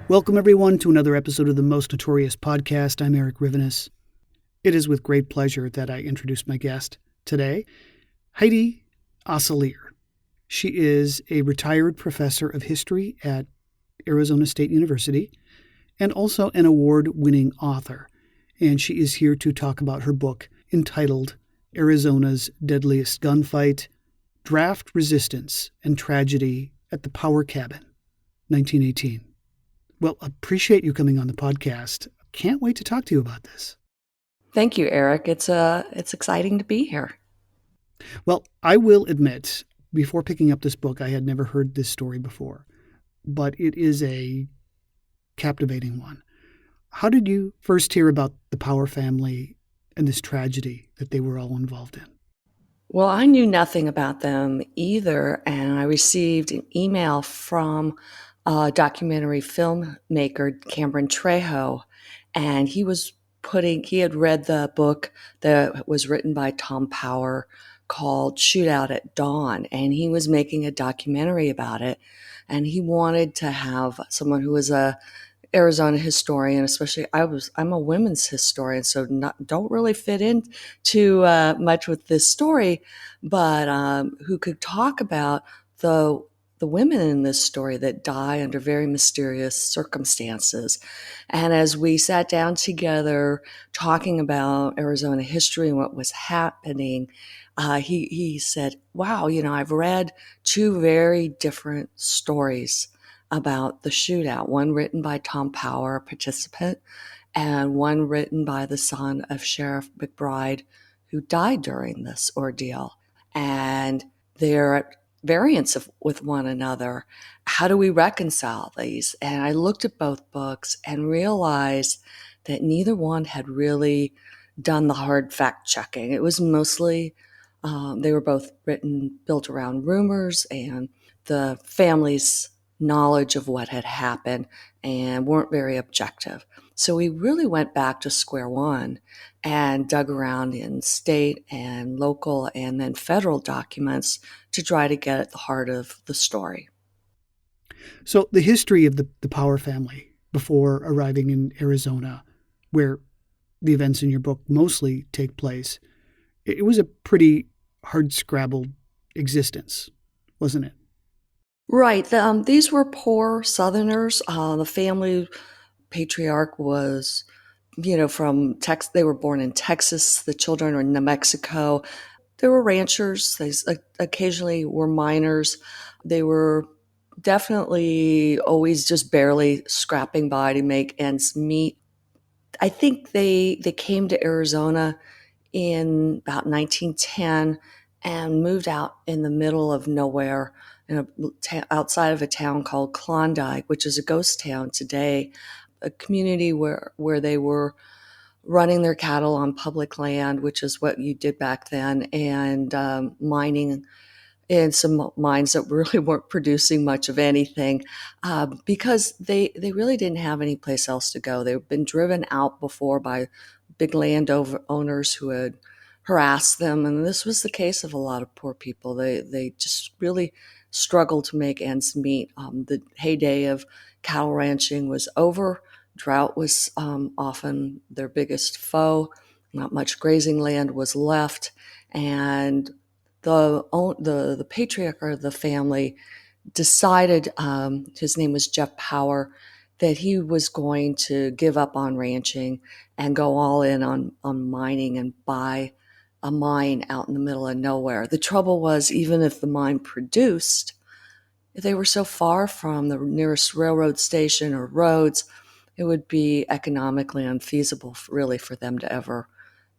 Welcome, everyone, to another episode of the Most Notorious Podcast. I'm Eric Rivenes. It is with great pleasure that I introduce my guest today, Heidi Osselaer. She is a retired professor of history at Arizona State University and also an award-winning author. And she is here to talk about her book entitled Arizona's Deadliest Gunfight, Draft Resistance and Tragedy at the Power Cabin, 1918. Well, appreciate you coming on the podcast. Can't wait to talk to you about this. Thank you, Eric. It's exciting to be here. Well, I will admit, before picking up this book, I had never heard this story before, but it is a captivating one. How did you first hear about the Power family and this tragedy that they were all involved in? Well, I knew nothing about them either, and I received an email from a documentary filmmaker, Cameron Trejo, and he had read the book that was written by Tom Power called Shootout at Dawn, and he was making a documentary about it, and he wanted to have someone who was a Arizona historian, especially I'm a women's historian, so don't really fit in too much with this story, but who could talk about the women in this story that die under very mysterious circumstances. And as we sat down together talking about Arizona history and what was happening, he said, wow, I've read two very different stories about the shootout, one written by Tom Power, a participant, and one written by the son of Sheriff McBride, who died during this ordeal. And they're at variance with one another. How do we reconcile these? And I looked at both books and realized that neither one had really done the hard fact checking. It was mostly, they were both built around rumors and the family's knowledge of what had happened and weren't very objective. So we really went back to square one and dug around in state and local and then federal documents to try to get at the heart of the story. So the history of the Power family before arriving in Arizona, where the events in your book mostly take place, it was a pretty hard-scrabbled existence, wasn't it? Right. These were poor Southerners. The family patriarch was, from Texas. They were born in Texas. The children were in New Mexico. They were ranchers. They occasionally were miners. They were definitely always just barely scrapping by to make ends meet. I think they came to Arizona in about 1910 and moved out in the middle of nowhere outside of a town called Klondike, which is a ghost town today, a community where they were running their cattle on public land, which is what you did back then, and mining in some mines that really weren't producing much of anything because they really didn't have any place else to go. They've been driven out before by big landowners who had harassed them, and this was the case of a lot of poor people. They just really struggled to make ends meet. The heyday of cattle ranching was over. Drought was often their biggest foe. Not much grazing land was left, and the patriarch of the family decided, his name was Jeff Power, that he was going to give up on ranching and go all in on mining and buy a mine out in the middle of nowhere. The trouble was, even if the mine produced, they were so far from the nearest railroad station or roads, it would be economically unfeasible really for them to ever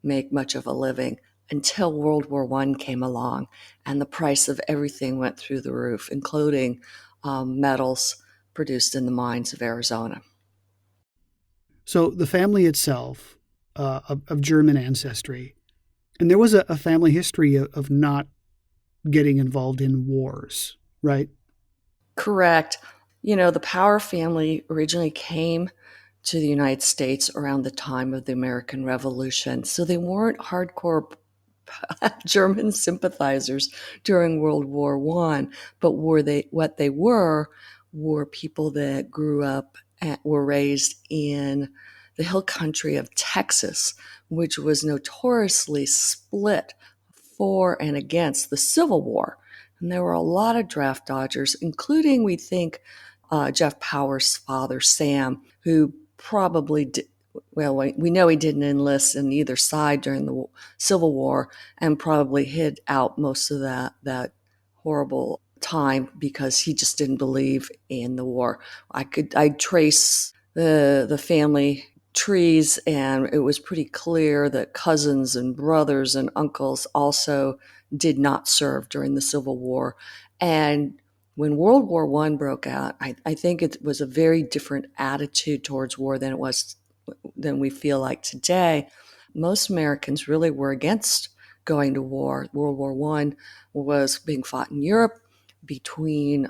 make much of a living until World War I came along and the price of everything went through the roof, including metals produced in the mines of Arizona. So the family itself, of German ancestry, and there was a family history of not getting involved in wars, right? Correct. The Power family originally came to the United States around the time of the American Revolution, so they weren't hardcore German sympathizers during World War I, but what they were people that grew up were raised in the hill country of Texas, which was notoriously split for and against the Civil War. And there were a lot of draft dodgers, including, we think, Jeff Power's father, Sam, who probably did. Well, we know he didn't enlist in either side during the Civil War, and probably hid out most of that horrible time because he just didn't believe in the war. I trace the family trees, and it was pretty clear that cousins and brothers and uncles also did not serve during the Civil War. And when World War I broke out, I think it was a very different attitude towards war than we feel like today. Most Americans really were against going to war. World War I was being fought in Europe between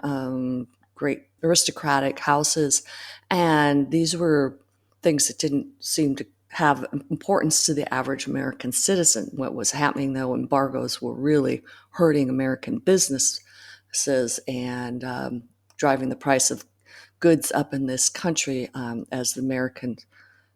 great aristocratic houses, and these were things that didn't seem to have importance to the average American citizen. What was happening, though, embargoes were really hurting American businesses and driving the price of goods up in this country as the American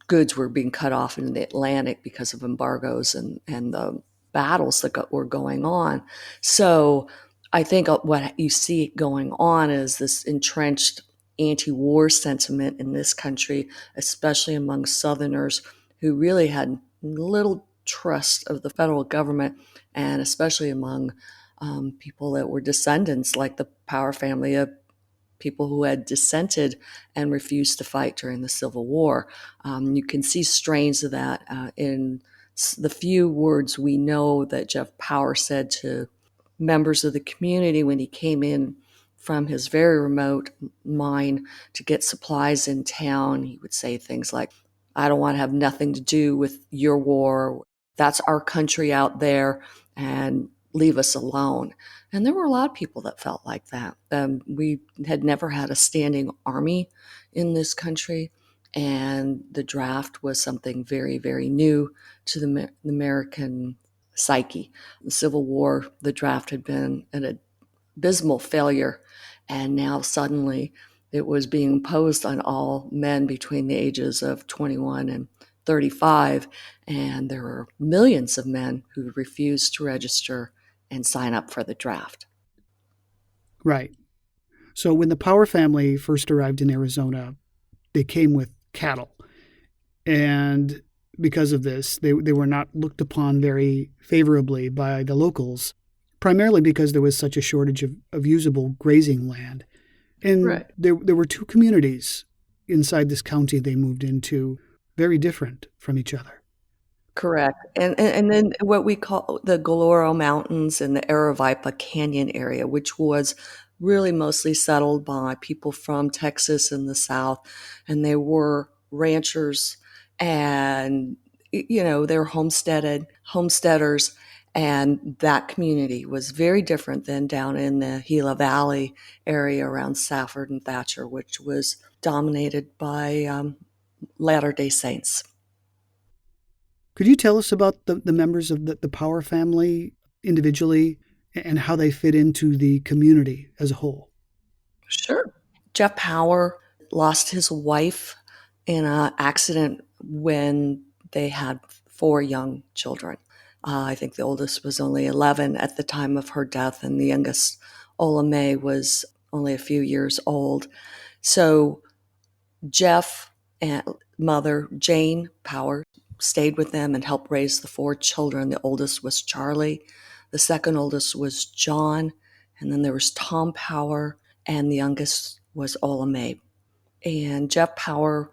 goods were being cut off in the Atlantic because of embargoes and the battles that were going on. So I think what you see going on is this entrenched anti-war sentiment in this country, especially among Southerners who really had little trust of the federal government, and especially among people that were descendants, like the Power family of people who had dissented and refused to fight during the Civil War. You can see strains of that in the few words we know that Jeff Power said to members of the community when he came in from his very remote mine to get supplies in town. He would say things like, "I don't want to have nothing to do with your war. That's our country out there, and leave us alone." And there were a lot of people that felt like that. We had never had a standing army in this country, and the draft was something very, very new to the American psyche. The Civil War, the draft had been an abysmal failure, and now suddenly it was being imposed on all men between the ages of 21 and 35, and there were millions of men who refused to register and sign up for the draft. Right. So when the Power family first arrived in Arizona, they came with cattle. And because of this, they were not looked upon very favorably by the locals, primarily because there was such a shortage of usable grazing land. And Right. there were two communities inside this county they moved into, very different from each other. Correct. And then what we call the Galiuro Mountains and the Aravaipa Canyon area, which was really mostly settled by people from Texas and the South. And they were ranchers, and, they were homesteaders. And that community was very different than down in the Gila Valley area around Safford and Thatcher, which was dominated by Latter-day Saints. Could you tell us about the members of the Power family individually and how they fit into the community as a whole? Sure. Jeff Power lost his wife in an accident when they had 4 young children. I think the oldest was only 11 at the time of her death, and the youngest, Ola May, was only a few years old. So Jeff and mother, Jane Power, stayed with them and helped raise the 4 children. The oldest was Charlie. The second oldest was John. And then there was Tom Power. And the youngest was Ola May. And Jeff Power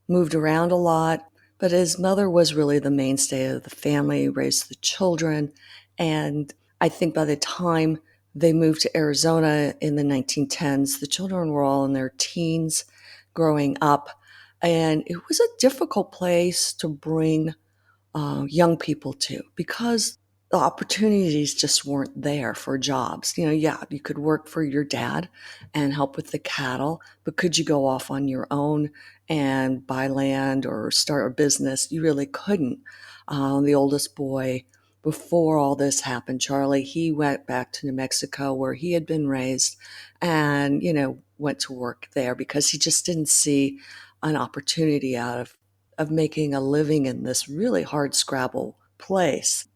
moved around a lot, but his mother was really the mainstay of the family, raised the children. And I think by the time they moved to Arizona in the 1910s, the children were all in their teens growing up. And it was a difficult place to bring young people to because the opportunities just weren't there for jobs. Yeah, you could work for your dad and help with the cattle, but could you go off on your own and buy land or start a business? You really couldn't. The oldest boy, before all this happened, Charlie, he went back to New Mexico where he had been raised and, went to work there because he just didn't see an opportunity out of making a living in this really hard scrabble place.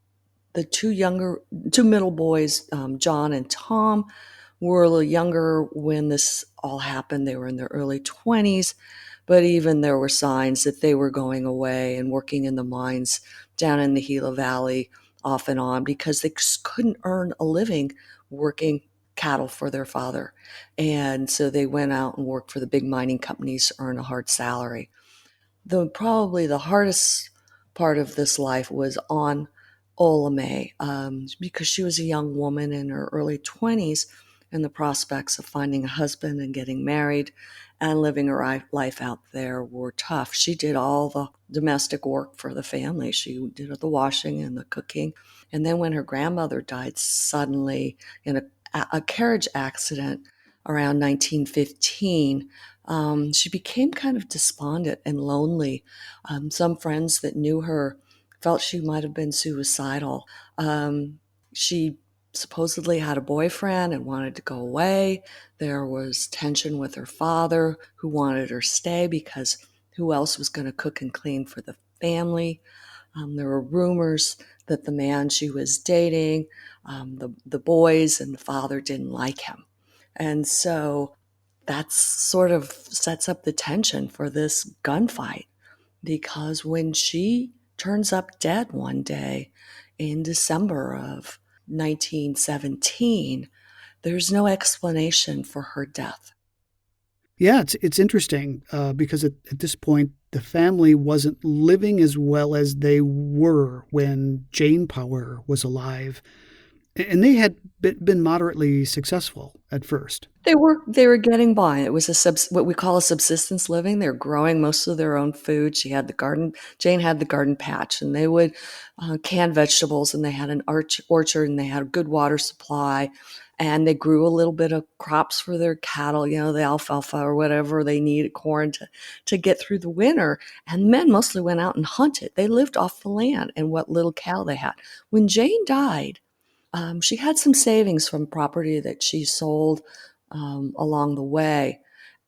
The two middle boys, John and Tom, were a little younger when this all happened. They were in their early 20s, but even there were signs that they were going away and working in the mines down in the Gila Valley off and on because they just couldn't earn a living working cattle for their father. And so they went out and worked for the big mining companies to earn a hard salary. Probably the hardest part of this life was on Lawmen, because she was a young woman in her early 20s, and the prospects of finding a husband and getting married and living her life out there were tough. She did all the domestic work for the family. She did the washing and the cooking. And then when her grandmother died suddenly in a carriage accident around 1915, she became kind of despondent and lonely. Some friends that knew her felt she might have been suicidal. She supposedly had a boyfriend and wanted to go away. There was tension with her father, who wanted her to stay because who else was going to cook and clean for the family? There were rumors that the man she was dating, the boys and the father didn't like him. And so that sort of sets up the tension for this gunfight, because when she turns up dead one day in December of 1917, there's no explanation for her death. Yeah, it's interesting because at this point, the family wasn't living as well as they were when Jane Power was alive. And they had been moderately successful at first. They were getting by. It was what we call a subsistence living. They're growing most of their own food. She had the garden. Jane had the garden patch, and they would can vegetables, and they had an orchard, and they had a good water supply, and they grew a little bit of crops for their cattle. The alfalfa or whatever they needed, corn to get through the winter. And men mostly went out and hunted. They lived off the land and what little cattle they had. When Jane died, she had some savings from property that she sold along the way.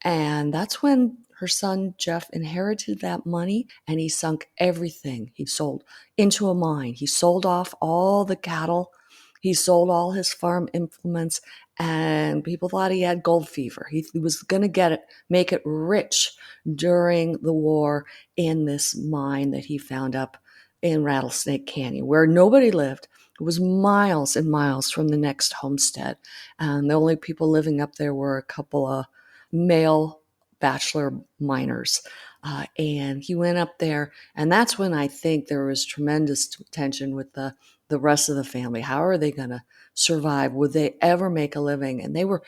And that's when her son Jeff inherited that money, and he sunk everything he sold into a mine. He sold off all the cattle. He sold all his farm implements, and people thought he had gold fever. He was going to make it rich during the war in this mine that he found up in Rattlesnake Canyon, where nobody lived. It was miles and miles from the next homestead. And the only people living up there were a couple of male bachelor miners. And he went up there, and that's when I think there was tremendous tension with the rest of the family. How are they going to survive? Would they ever make a living? And they were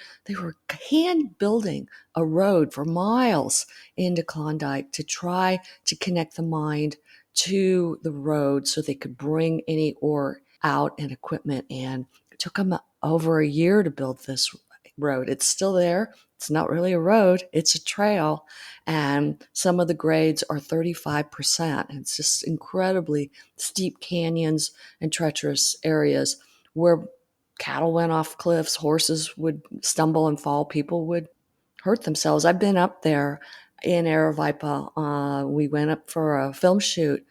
hand building a road for miles into Klondike to try to connect the mine to the road so they could bring any ore out and equipment. And it took them over a year to build this road. It's still there. It's not really a road. It's a trail. And some of the grades are 35%. And it's just incredibly steep canyons and treacherous areas where cattle went off cliffs, horses would stumble and fall, people would hurt themselves. I've been up there in Aravaipa. We went up for a film shoot,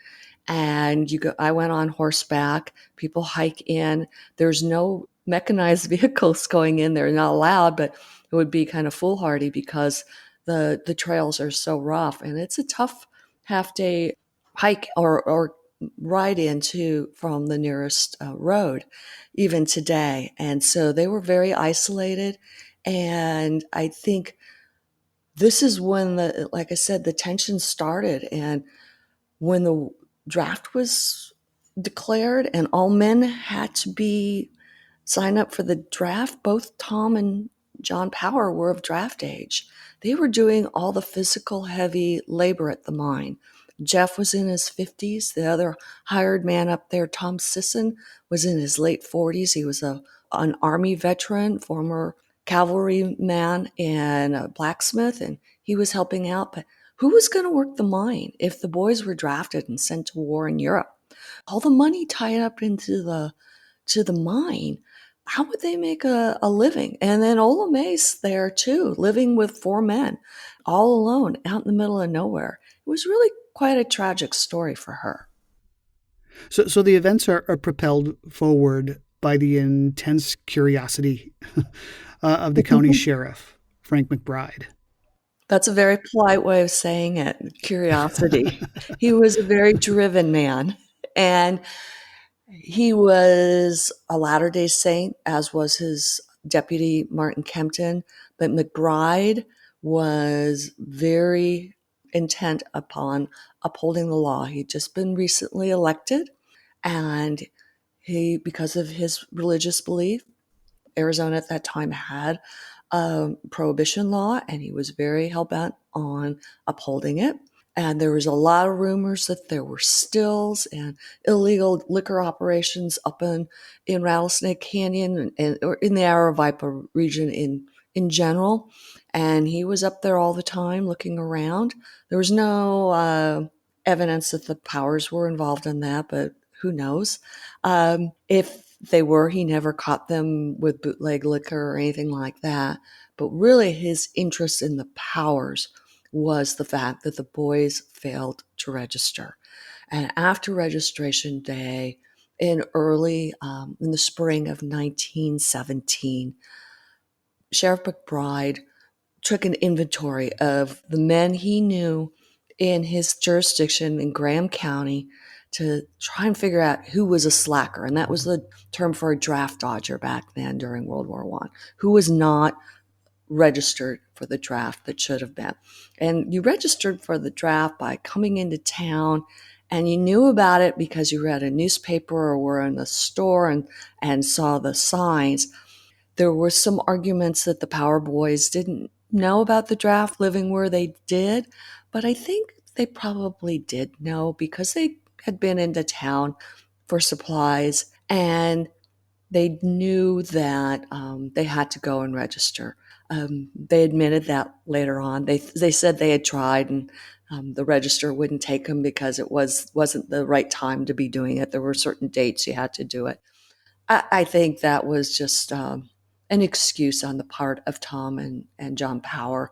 and I went on horseback. People hike in. There's no mechanized vehicles going in there, not allowed, but it would be kind of foolhardy because the trails are so rough, and it's a tough half day hike or ride into from the nearest road, even today. And so they were very isolated, and I think this is when like I said, the tension started, and when the draft was declared and all men had to be sign up for the draft, both Tom and John Power were of draft age. They were doing all the physical heavy labor at the mine. Jeff was in his 50s. The other hired man up there, Tom Sisson, was in his late 40s. He was an Army veteran, former cavalry man and a blacksmith, and he was helping out. But who was going to work the mine if the boys were drafted and sent to war in Europe? All the money tied up into the mine, how would they make a living? And then Ola Mace there too, living with 4 men, all alone out in the middle of nowhere. It was really quite a tragic story for her. So the events are propelled forward by the intense curiosity of the county sheriff, Frank McBride. That's a very polite way of saying it, curiosity. He was a very driven man. And he was a Latter-day Saint, as was his deputy, Martin Kempton. But McBride was very intent upon upholding the law. He'd just been recently elected, and he, because of his religious belief, Arizona at that time had a prohibition law, and he was very hell-bent on upholding it. And there was a lot of rumors that there were stills and illegal liquor operations up in Rattlesnake Canyon or in the Aravaipa region in general. And he was up there all the time looking around. There was no evidence that the powers were involved in that, but who knows? If they were, he never caught them with bootleg liquor or anything like that. But really, his interest in the powers was the fact that the boys failed to register. And after registration day, in the spring of 1917, Sheriff McBride took an inventory of the men he knew in his jurisdiction in Graham County to try and figure out who was a slacker. And that was the term for a draft dodger back then during World War I, who was not registered for the draft that should have been. And you registered for the draft by coming into town, and you knew about it because you read a newspaper or were in the store and saw the signs. There were some arguments that the Power Boys didn't know about the draft living where they did, but I think they probably did know because they had been into town for supplies and they knew that they had to go and register. They admitted that later on. They said they had tried and the register wouldn't take them because it wasn't the right time to be doing it. There were certain dates you had to do it. I think that was just an excuse on the part of Tom and John Power.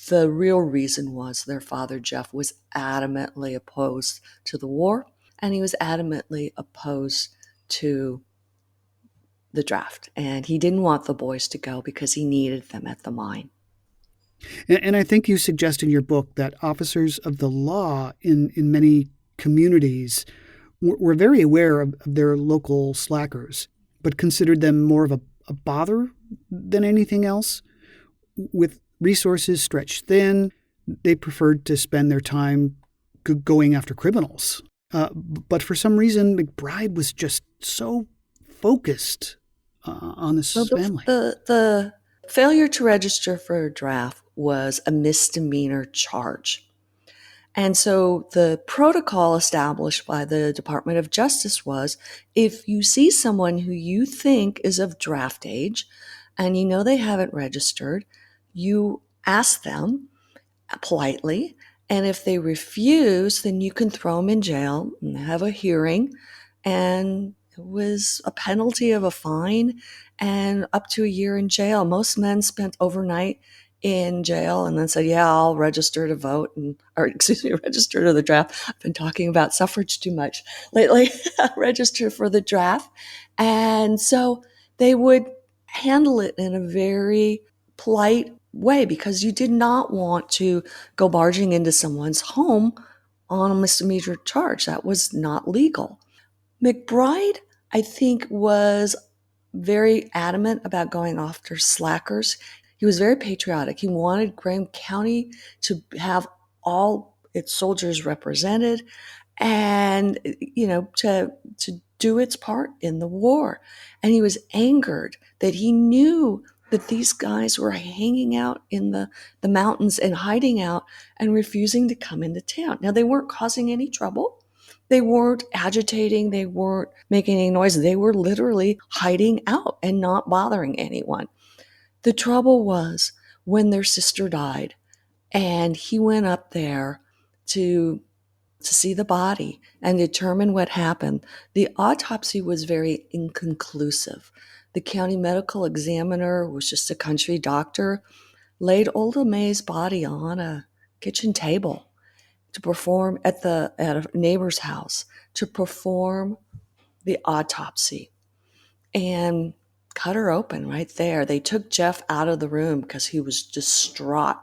The real reason was their father, Jeff, was adamantly opposed to the war, and he was adamantly opposed to the draft. And he didn't want the boys to go because he needed them at the mine. And I think you suggest in your book that officers of the law in many communities were very aware of their local slackers, but considered them more of a bother than anything else. With resources stretched thin, they preferred to spend their time going after criminals. But for some reason, McBride was just so focused on this family. The failure to register for a draft was a misdemeanor charge. And so the protocol established by the Department of Justice was if you see someone who you think is of draft age and you know they haven't registered, you ask them politely. And if they refuse, then you can throw them in jail and have a hearing. And it was a penalty of a fine and up to a year in jail. Most men spent overnight in jail and then said, yeah, I'll register to vote register to the draft. I've been talking about suffrage too much lately. Register for the draft. And so they would handle it in a very polite way because you did not want to go barging into someone's home on a misdemeanor charge. That was not legal. McBride, I think, was very adamant about going after slackers. He was very patriotic. He wanted Graham County to have all its soldiers represented and, to do its part in the war. And he was angered that he knew that these guys were hanging out in the mountains and hiding out and refusing to come into town. Now, they weren't causing any trouble. They weren't agitating. They weren't making any noise. They were literally hiding out and not bothering anyone. The trouble was when their sister died and he went up there to see the body and determine what happened. The autopsy was very inconclusive. The county medical examiner was just a country doctor, laid Ola May's body on a kitchen table to perform at a neighbor's house to perform the autopsy and cut her open right there. They took Jeff out of the room because he was distraught.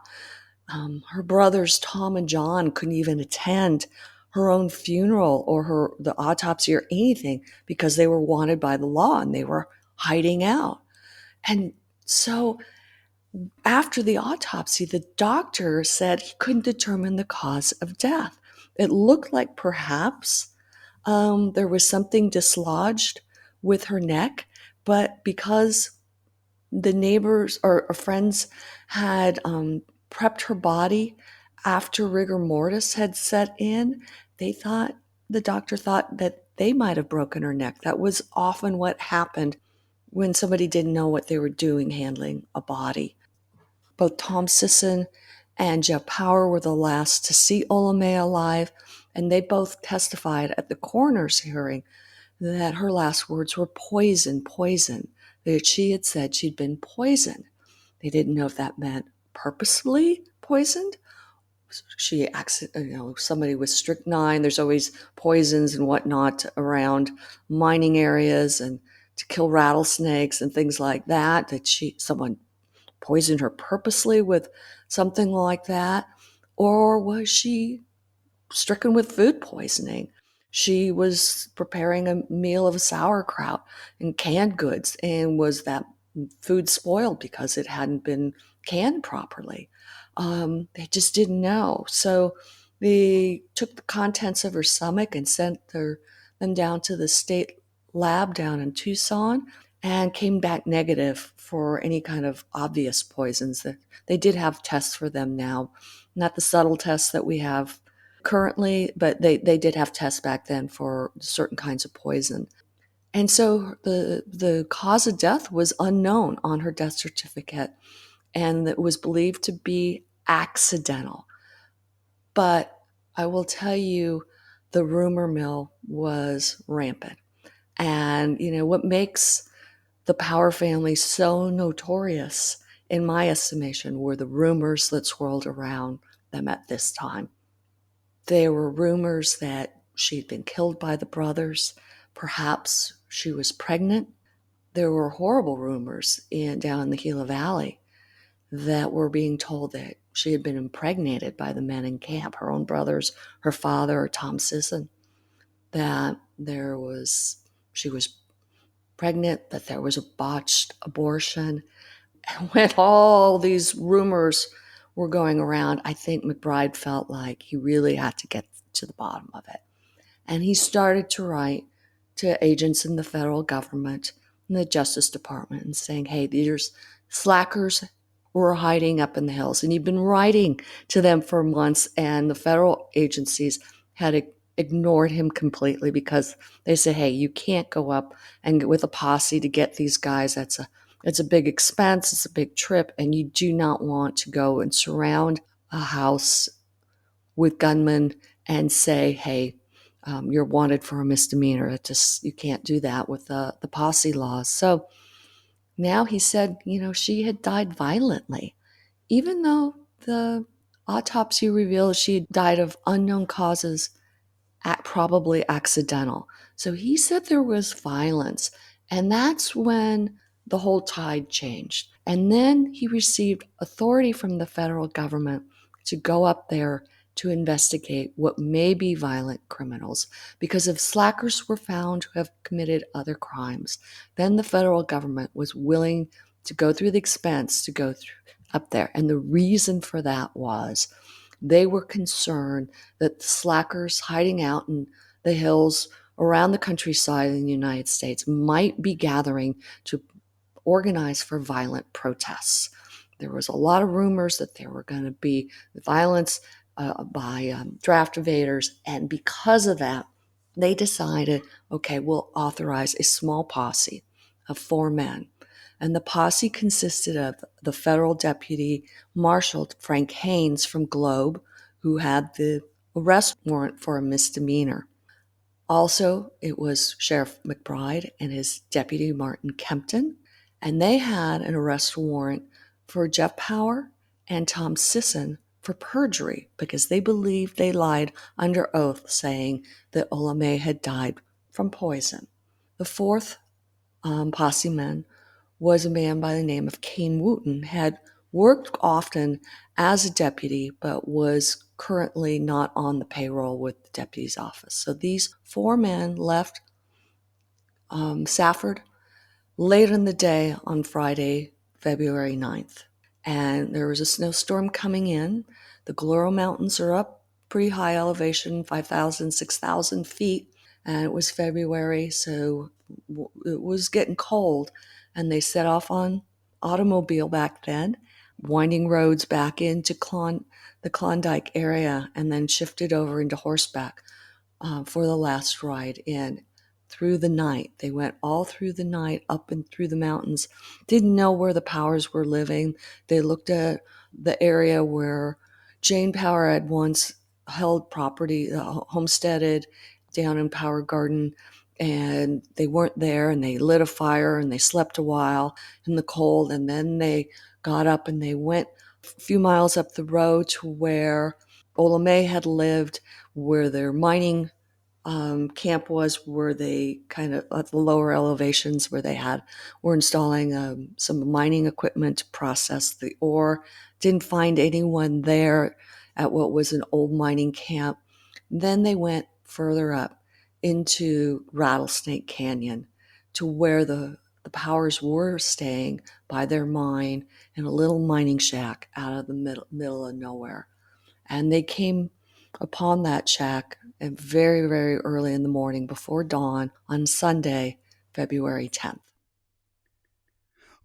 Her brothers, Tom and John, couldn't even attend her own funeral or the autopsy or anything because they were wanted by the law and they were hiding out. And so after the autopsy, the doctor said he couldn't determine the cause of death. It looked like perhaps there was something dislodged with her neck, but because the neighbors or friends had prepped her body after rigor mortis had set in, the doctor thought that they might have broken her neck. That was often what happened when somebody didn't know what they were doing handling a body. Both Tom Sisson and Jeff Power were the last to see Ola May alive, and they both testified at the coroner's hearing that her last words were poison, poison, that she had said she'd been poisoned. They didn't know if that meant purposefully poisoned. Somebody with strychnine, there's always poisons and whatnot around mining areas and to kill rattlesnakes and things like that, someone poisoned her purposely with something like that. Or was she stricken with food poisoning? She was preparing a meal of sauerkraut and canned goods, and was that food spoiled because it hadn't been canned properly? They just didn't know. So they took the contents of her stomach and sent them down to the state lab down in Tucson and came back negative for any kind of obvious poisons. They did have tests for them now, not the subtle tests that we have currently, but they did have tests back then for certain kinds of poison. And so the cause of death was unknown on her death certificate, and it was believed to be accidental. But I will tell you, the rumor mill was rampant. And, what makes the Power family so notorious, in my estimation, were the rumors that swirled around them at this time. There were rumors that she'd been killed by the brothers. Perhaps she was pregnant. There were horrible rumors down in the Gila Valley that were being told that she had been impregnated by the men in camp, her own brothers, her father, Tom Sisson, that she was pregnant, that there was a botched abortion. And when all these rumors were going around, I think McBride felt like he really had to get to the bottom of it. And he started to write to agents in the federal government and the Justice Department and saying, hey, these slackers were hiding up in the hills. And he'd been writing to them for months, and the federal agencies had ignored him completely because they said, hey, you can't go up and get with a posse to get these guys. It's a big expense. It's a big trip. And you do not want to go and surround a house with gunmen and say, hey, you're wanted for a misdemeanor. You can't do that with the posse laws. So now he said, she had died violently, even though the autopsy revealed she had died of unknown causes, probably accidental. So he said there was violence, and that's when the whole tide changed. And then he received authority from the federal government to go up there to investigate what may be violent criminals. Because if slackers were found to have committed other crimes, then the federal government was willing to go through the expense to go up there. And the reason for that was they were concerned that the slackers hiding out in the hills around the countryside in the United States might be gathering to organize for violent protests. There was a lot of rumors that there were going to be violence by draft evaders, and because of that, they decided, okay, we'll authorize a small posse of 4 men. And the posse consisted of the federal deputy marshal, Frank Haynes from Globe, who had the arrest warrant for a misdemeanor. Also, it was Sheriff McBride and his deputy, Martin Kempton, And they had an arrest warrant for Jeff Power and Tom Sisson for perjury because they believed they lied under oath saying that Lawmen had died from poison. The fourth posse man was a man by the name of Kane Wooten, had worked often as a deputy, but was currently not on the payroll with the deputy's office. So these four men left Safford late in the day on Friday, February 9th. And there was a snowstorm coming in. The Galiuro Mountains are up pretty high elevation, 5,000, 6,000 feet. And it was February, so it was getting cold. And they set off on automobile back then, winding roads back into the Klondike area, and then shifted over into horseback for the last ride in through the night. They went all through the night up and through the mountains. Didn't know where the Powers were living. They looked at the area where Jane Power had once held property, homesteaded down in Power Garden, and they weren't there, and they lit a fire and they slept a while in the cold, and then they got up and they went a few miles up the road to where Lawmen had lived, where their mining camp was, where they kind of at the lower elevations where they were installing some mining equipment to process the ore. Didn't find anyone there at what was an old mining camp. Then they went further up into Rattlesnake Canyon to where the Powers were staying by their mine in a little mining shack out of the middle of nowhere. And they came upon that shack very, very early in the morning before dawn on Sunday, February 10th.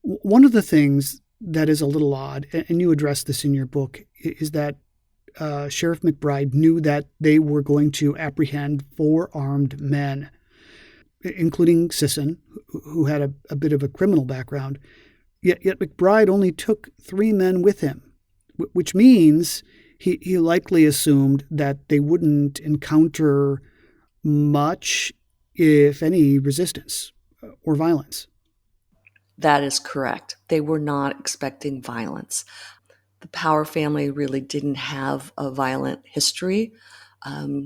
One of the things that is a little odd, and you address this in your book, is that Sheriff McBride knew that they were going to apprehend 4 armed men, including Sisson, who had a bit of a criminal background. Yet McBride only took 3 men with him, which means he likely assumed that they wouldn't encounter much, if any, resistance or violence. That is correct. They were not expecting violence. The Power family really didn't have a violent history.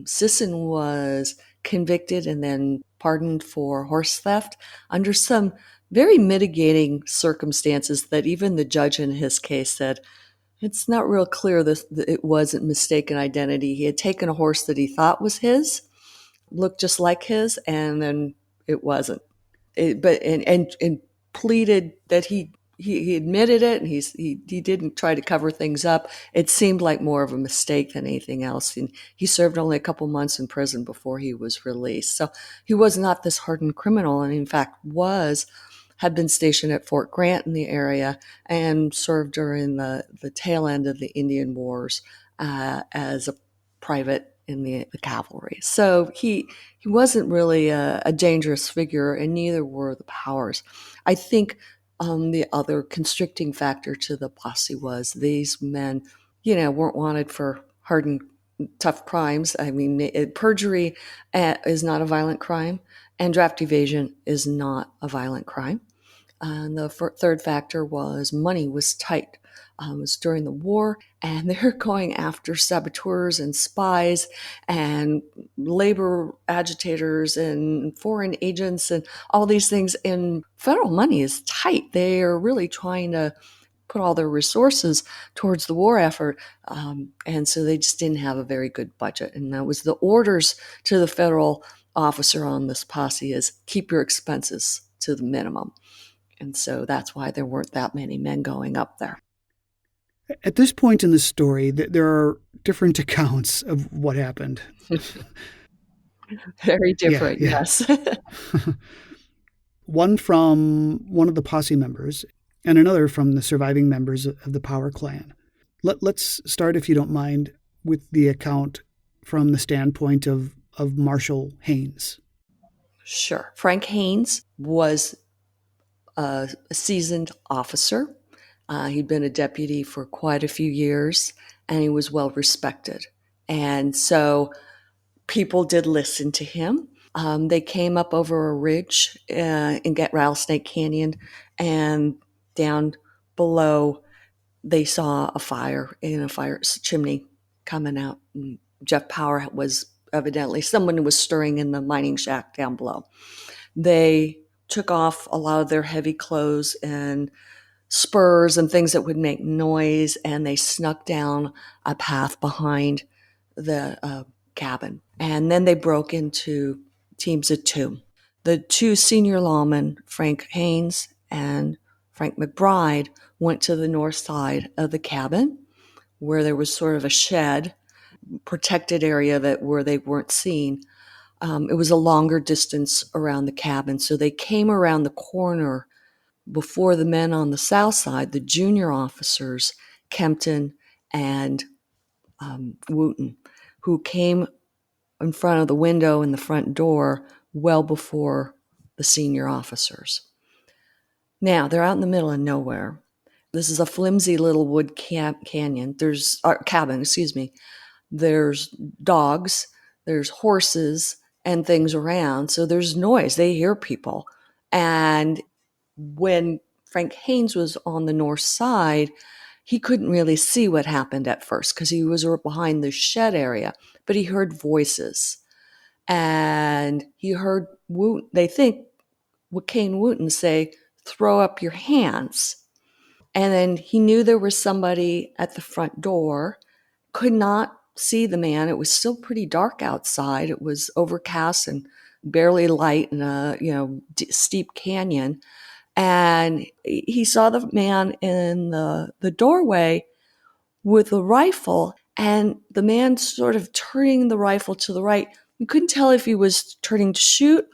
Sisson was convicted and then pardoned for horse theft under some very mitigating circumstances that even the judge in his case said, it's not real clear that it wasn't mistaken identity. He had taken a horse that he thought was his, looked just like his, and then it wasn't. And pleaded that he admitted it, and he didn't try to cover things up. It seemed like more of a mistake than anything else. And he served only a couple months in prison before he was released. So he was not this hardened criminal, and in fact had been stationed at Fort Grant in the area and served during the tail end of the Indian Wars as a private in the cavalry. So he wasn't really a dangerous figure, and neither were the Powers. I think the other constricting factor to the posse was these men, weren't wanted for hardened, tough crimes. I mean, perjury is not a violent crime, and draft evasion is not a violent crime. And the third factor was money was tight. It was during the war, and they're going after saboteurs and spies and labor agitators and foreign agents and all these things. And federal money is tight. They are really trying to put all their resources towards the war effort. And so they just didn't have a very good budget. And that was the orders to the federal officer on this posse is keep your expenses to the minimum. And so that's why there weren't that many men going up there. At this point in the story, there are different accounts of what happened. Very different, yeah. Yes. One from one of the posse members and another from the surviving members of the Power clan. Let's start, if you don't mind, with the account from the standpoint of Marshal Haynes. Sure. Frank Haynes was a seasoned officer. He'd been a deputy for quite a few years, and he was well respected. And so people did listen to him. They came up over a ridge in Rattlesnake Canyon, and down below they saw a fire in a fire chimney coming out. And Jeff Power was evidently someone who was stirring in the mining shack down below. They took off a lot of their heavy clothes and spurs and things that would make noise, and they snuck down a path behind the cabin. And then they broke into teams of two. The two senior lawmen, Frank Haynes and Frank McBride, went to the north side of the cabin where there was sort of a shed, protected area that where they weren't seen. It was a longer distance around the cabin, so they came around the corner before the men on the south side, the junior officers, Kempton and Wooten, who came in front of the window and the front door well before the senior officers. Now, they're out in the middle of nowhere. This is a flimsy little wood canyon. Cabin, excuse me. There's dogs, there's horses and things around. So there's noise. They hear people. And when Frank Haynes was on the north side, he couldn't really see what happened at first because he was behind the shed area, but he heard voices. And he heard they think Kane Wooten say, "Throw up your hands." And then he knew there was somebody at the front door, could not see the man. It was still pretty dark outside. It was overcast and barely light in a steep canyon. And he saw the man in the doorway with a rifle, and the man sort of turning the rifle to the right. You couldn't tell if he was turning to shoot.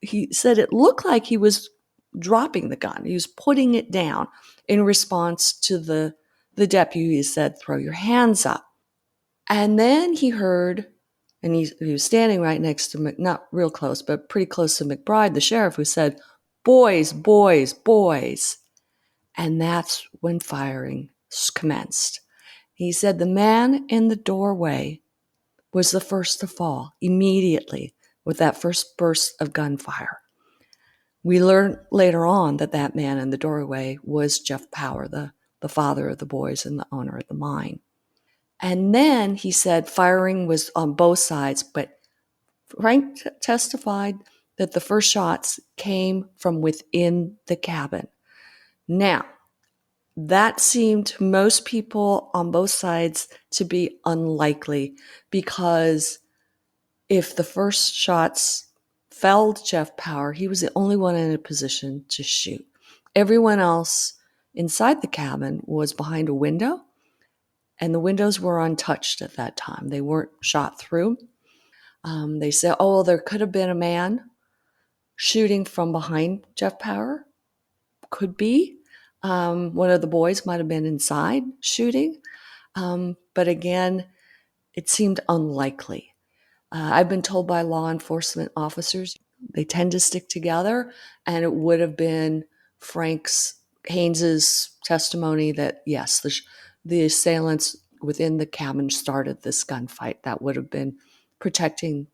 He said it looked like he was dropping the gun. He was putting it down in response to the deputy who said, "Throw your hands up." And then he heard, and he was standing right next to, not real close, but pretty close to McBride, the sheriff, who said, "Boys, boys, boys." And that's when firing commenced. He said the man in the doorway was the first to fall immediately with that first burst of gunfire. We learned later on that that man in the doorway was Jeff Power, the father of the boys and the owner of the mine. And then he said firing was on both sides, but Frank testified that the first shots came from within the cabin. Now, that seemed to most people on both sides to be unlikely, because if the first shots felled Jeff Power, he was the only one in a position to shoot. Everyone else inside the cabin was behind a window, and the windows were untouched at that time. They weren't shot through. They said, oh, there could have been a man shooting from behind Jeff Power. Could be. One of the boys might have been inside shooting. But again, it seemed unlikely. I've been told by law enforcement officers, they tend to stick together, and it would have been Haynes's testimony that, yes, the assailants within the cabin started this gunfight. That would have been protecting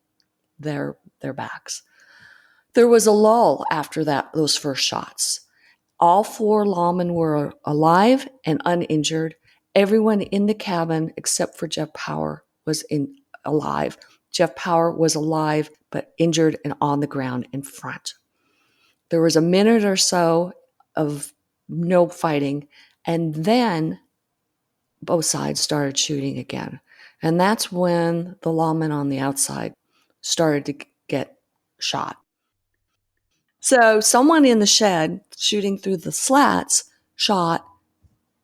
their backs. There was a lull after those first shots. All four lawmen were alive and uninjured. Everyone in the cabin except for Jeff Power was alive. Jeff Power was alive but injured and on the ground in front. There was a minute or so of no fighting, and then both sides started shooting again. And that's when the lawmen on the outside started to get shot. So someone in the shed shooting through the slats shot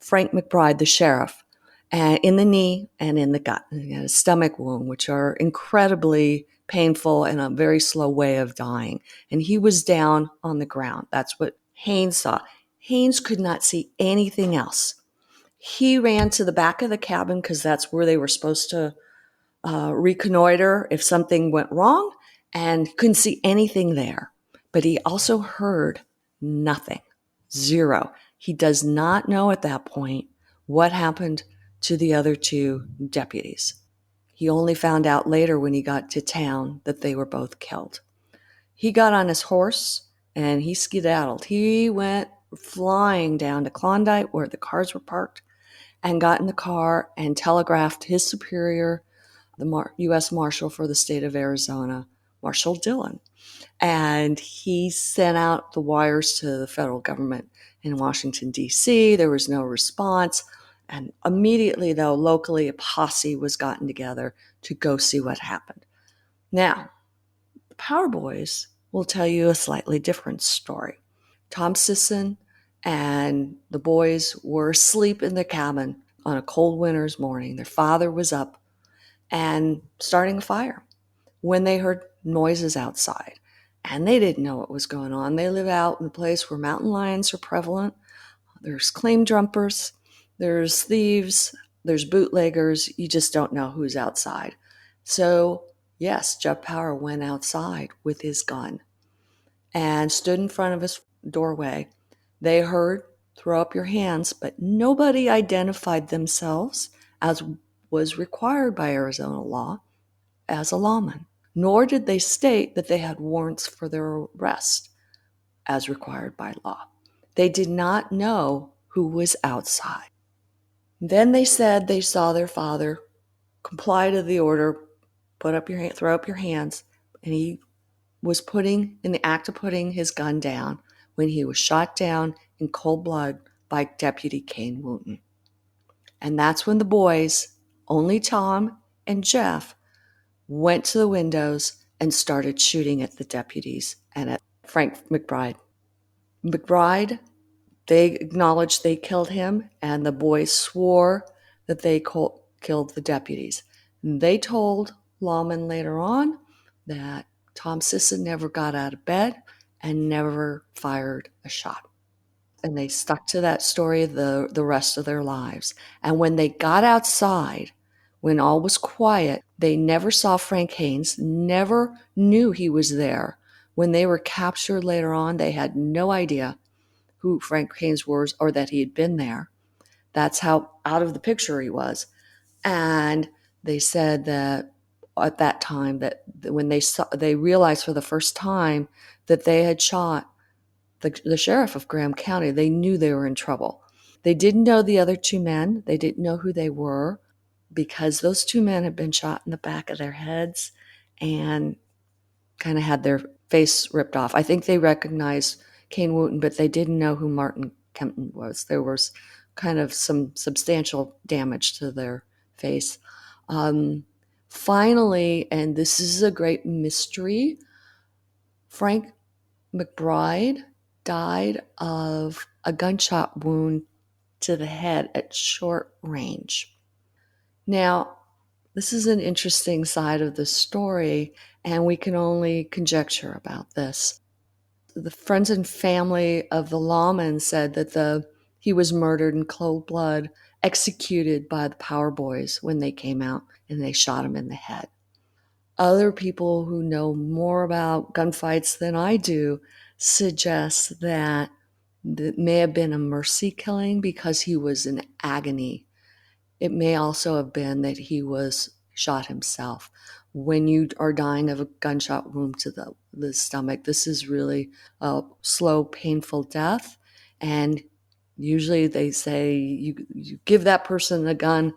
Frank McBride, the sheriff, in the knee and in the gut. He had a stomach wound, which are incredibly painful and a very slow way of dying. And he was down on the ground. That's what Haynes saw. Haynes could not see anything else. He ran to the back of the cabin because that's where they were supposed to reconnoiter if something went wrong, and couldn't see anything there. But he also heard nothing. Zero. He does not know at that point what happened to the other two deputies. He only found out later when he got to town that they were both killed. He got on his horse and he skedaddled. He went flying down to Klondike where the cars were parked and got in the car and telegraphed his superior, the U.S. Marshal for the state of Arizona, Marshal Dillon. And he sent out the wires to the federal government in Washington, D.C. There was no response. And immediately, though, locally, a posse was gotten together to go see what happened. Now, the Power Boys will tell you a slightly different story. Tom Sisson and the boys were asleep in the cabin on a cold winter's morning. Their father was up and starting a fire when they heard noises outside. And they didn't know what was going on. They live out in a place where mountain lions are prevalent. There's claim jumpers, there's thieves, there's bootleggers. You just don't know who's outside. So, yes, Jeff Power went outside with his gun and stood in front of his doorway. They heard, throw up your hands, but nobody identified themselves, as was required by Arizona law, as a lawman. Nor did they state that they had warrants for their arrest, as required by law. They did not know who was outside. Then they said they saw their father comply to the order, throw up your hands, and he was in the act of putting his gun down when he was shot down in cold blood by Deputy Kane Wooten. And that's when the boys, only Tom and Jeff, went to the windows and started shooting at the deputies and at Frank McBride. McBride, they acknowledged they killed him, and the boys swore that they killed the deputies. And they told Lawmen later on that Tom Sisson never got out of bed and never fired a shot. And they stuck to that story the rest of their lives. And when they got outside, when all was quiet, they never saw Frank Haynes, never knew he was there. When they were captured later on, they had no idea who Frank Haynes was or that he had been there. That's how out of the picture he was. And they said that at that time, that when they realized for the first time that they had shot the sheriff of Graham County, they knew they were in trouble. They didn't know the other two men. They didn't know who they were because those two men had been shot in the back of their heads and kind of had their face ripped off. I think they recognized Kane Wooten, but they didn't know who Martin Kempton was. There was kind of some substantial damage to their face. Finally, and this is a great mystery, Frank McBride died of a gunshot wound to the head at short range. Now, this is an interesting side of the story, and we can only conjecture about this. The friends and family of the Lawmen said that he was murdered in cold blood, executed by the Power Boys when they came out and they shot him in the head. Other people who know more about gunfights than I do suggest that it may have been a mercy killing because he was in agony. It may also have been that he was shot himself. When you are dying of a gunshot wound to the stomach, this is really a slow, painful death. And usually they say you give that person a gun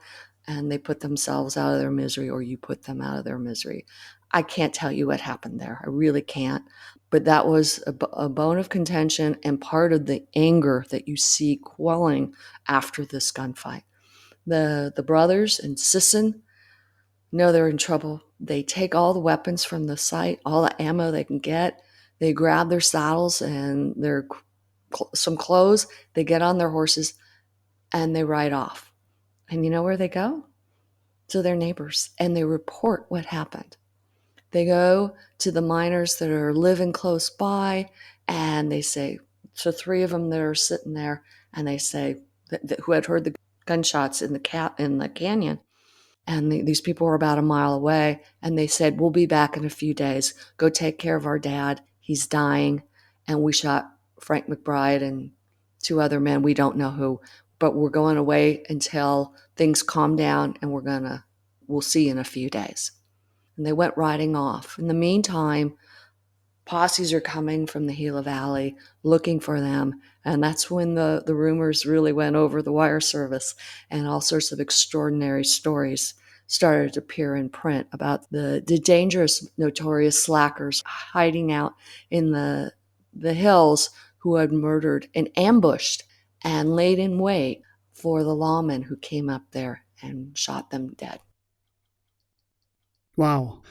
and they put themselves out of their misery, or you put them out of their misery. I can't tell you what happened there. I really can't. But that was a bone of contention and part of the anger that you see quelling after this gunfight. The brothers and Sisson know they're in trouble. They take all the weapons from the site, all the ammo they can get. They grab their saddles and some clothes. They get on their horses and they ride off. And you know where they go? To their neighbors, and they report what happened. They go to the miners that are living close by, and they say, so three of them that are sitting there, and they say, who had heard the gunshots in the canyon, and these people were about a mile away, and they said, we'll be back in a few days. Go take care of our dad. He's dying, and we shot Frank McBride and two other men. We don't know who, but we're going away until things calm down, and we'll see you in a few days. And they went riding off. In the meantime, posses are coming from the Gila Valley looking for them. And that's when the rumors really went over the wire service, and all sorts of extraordinary stories started to appear in print about the dangerous, notorious slackers hiding out in the hills, who had murdered and ambushed and laid in wait for the lawmen who came up there and shot them dead. Wow.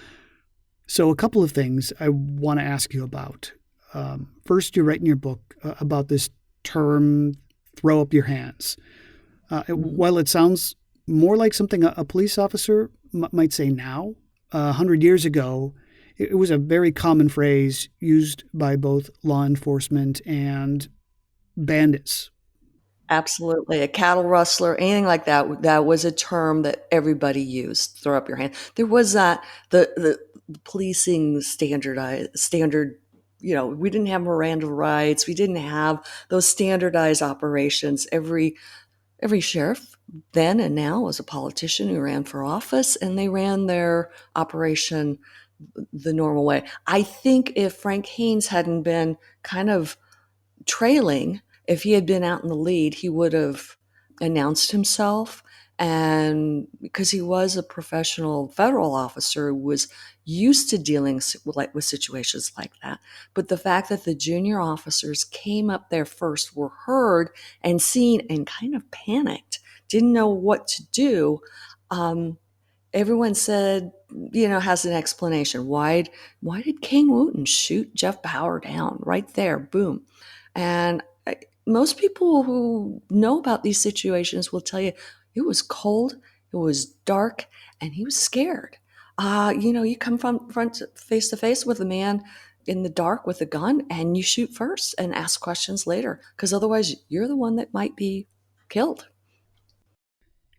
So a couple of things I want to ask you about. First, you write in your book about this term, throw up your hands. While it sounds more like something a police officer might say now, 100 years ago, it was a very common phrase used by both law enforcement and bandits. Absolutely. A cattle rustler, anything like that, that was a term that everybody used. Throw up your hand. There was that, the policing standard, we didn't have Miranda rights. We didn't have those standardized operations. Every sheriff then and now was a politician who ran for office, and they ran their operation the normal way. I think if Frank Haynes hadn't been kind of trailing, if he had been out in the lead, he would have announced himself. And because he was a professional federal officer who was used to dealing with situations like that. But the fact that the junior officers came up there first, were heard and seen, and kind of panicked, didn't know what to do. Everyone said, has an explanation. Why did Kane Wooten shoot Jeff Bauer down right there? Boom. And most people who know about these situations will tell you it was cold, it was dark, and he was scared. You come from front face to face with a man in the dark with a gun, and you shoot first and ask questions later, because otherwise you're the one that might be killed.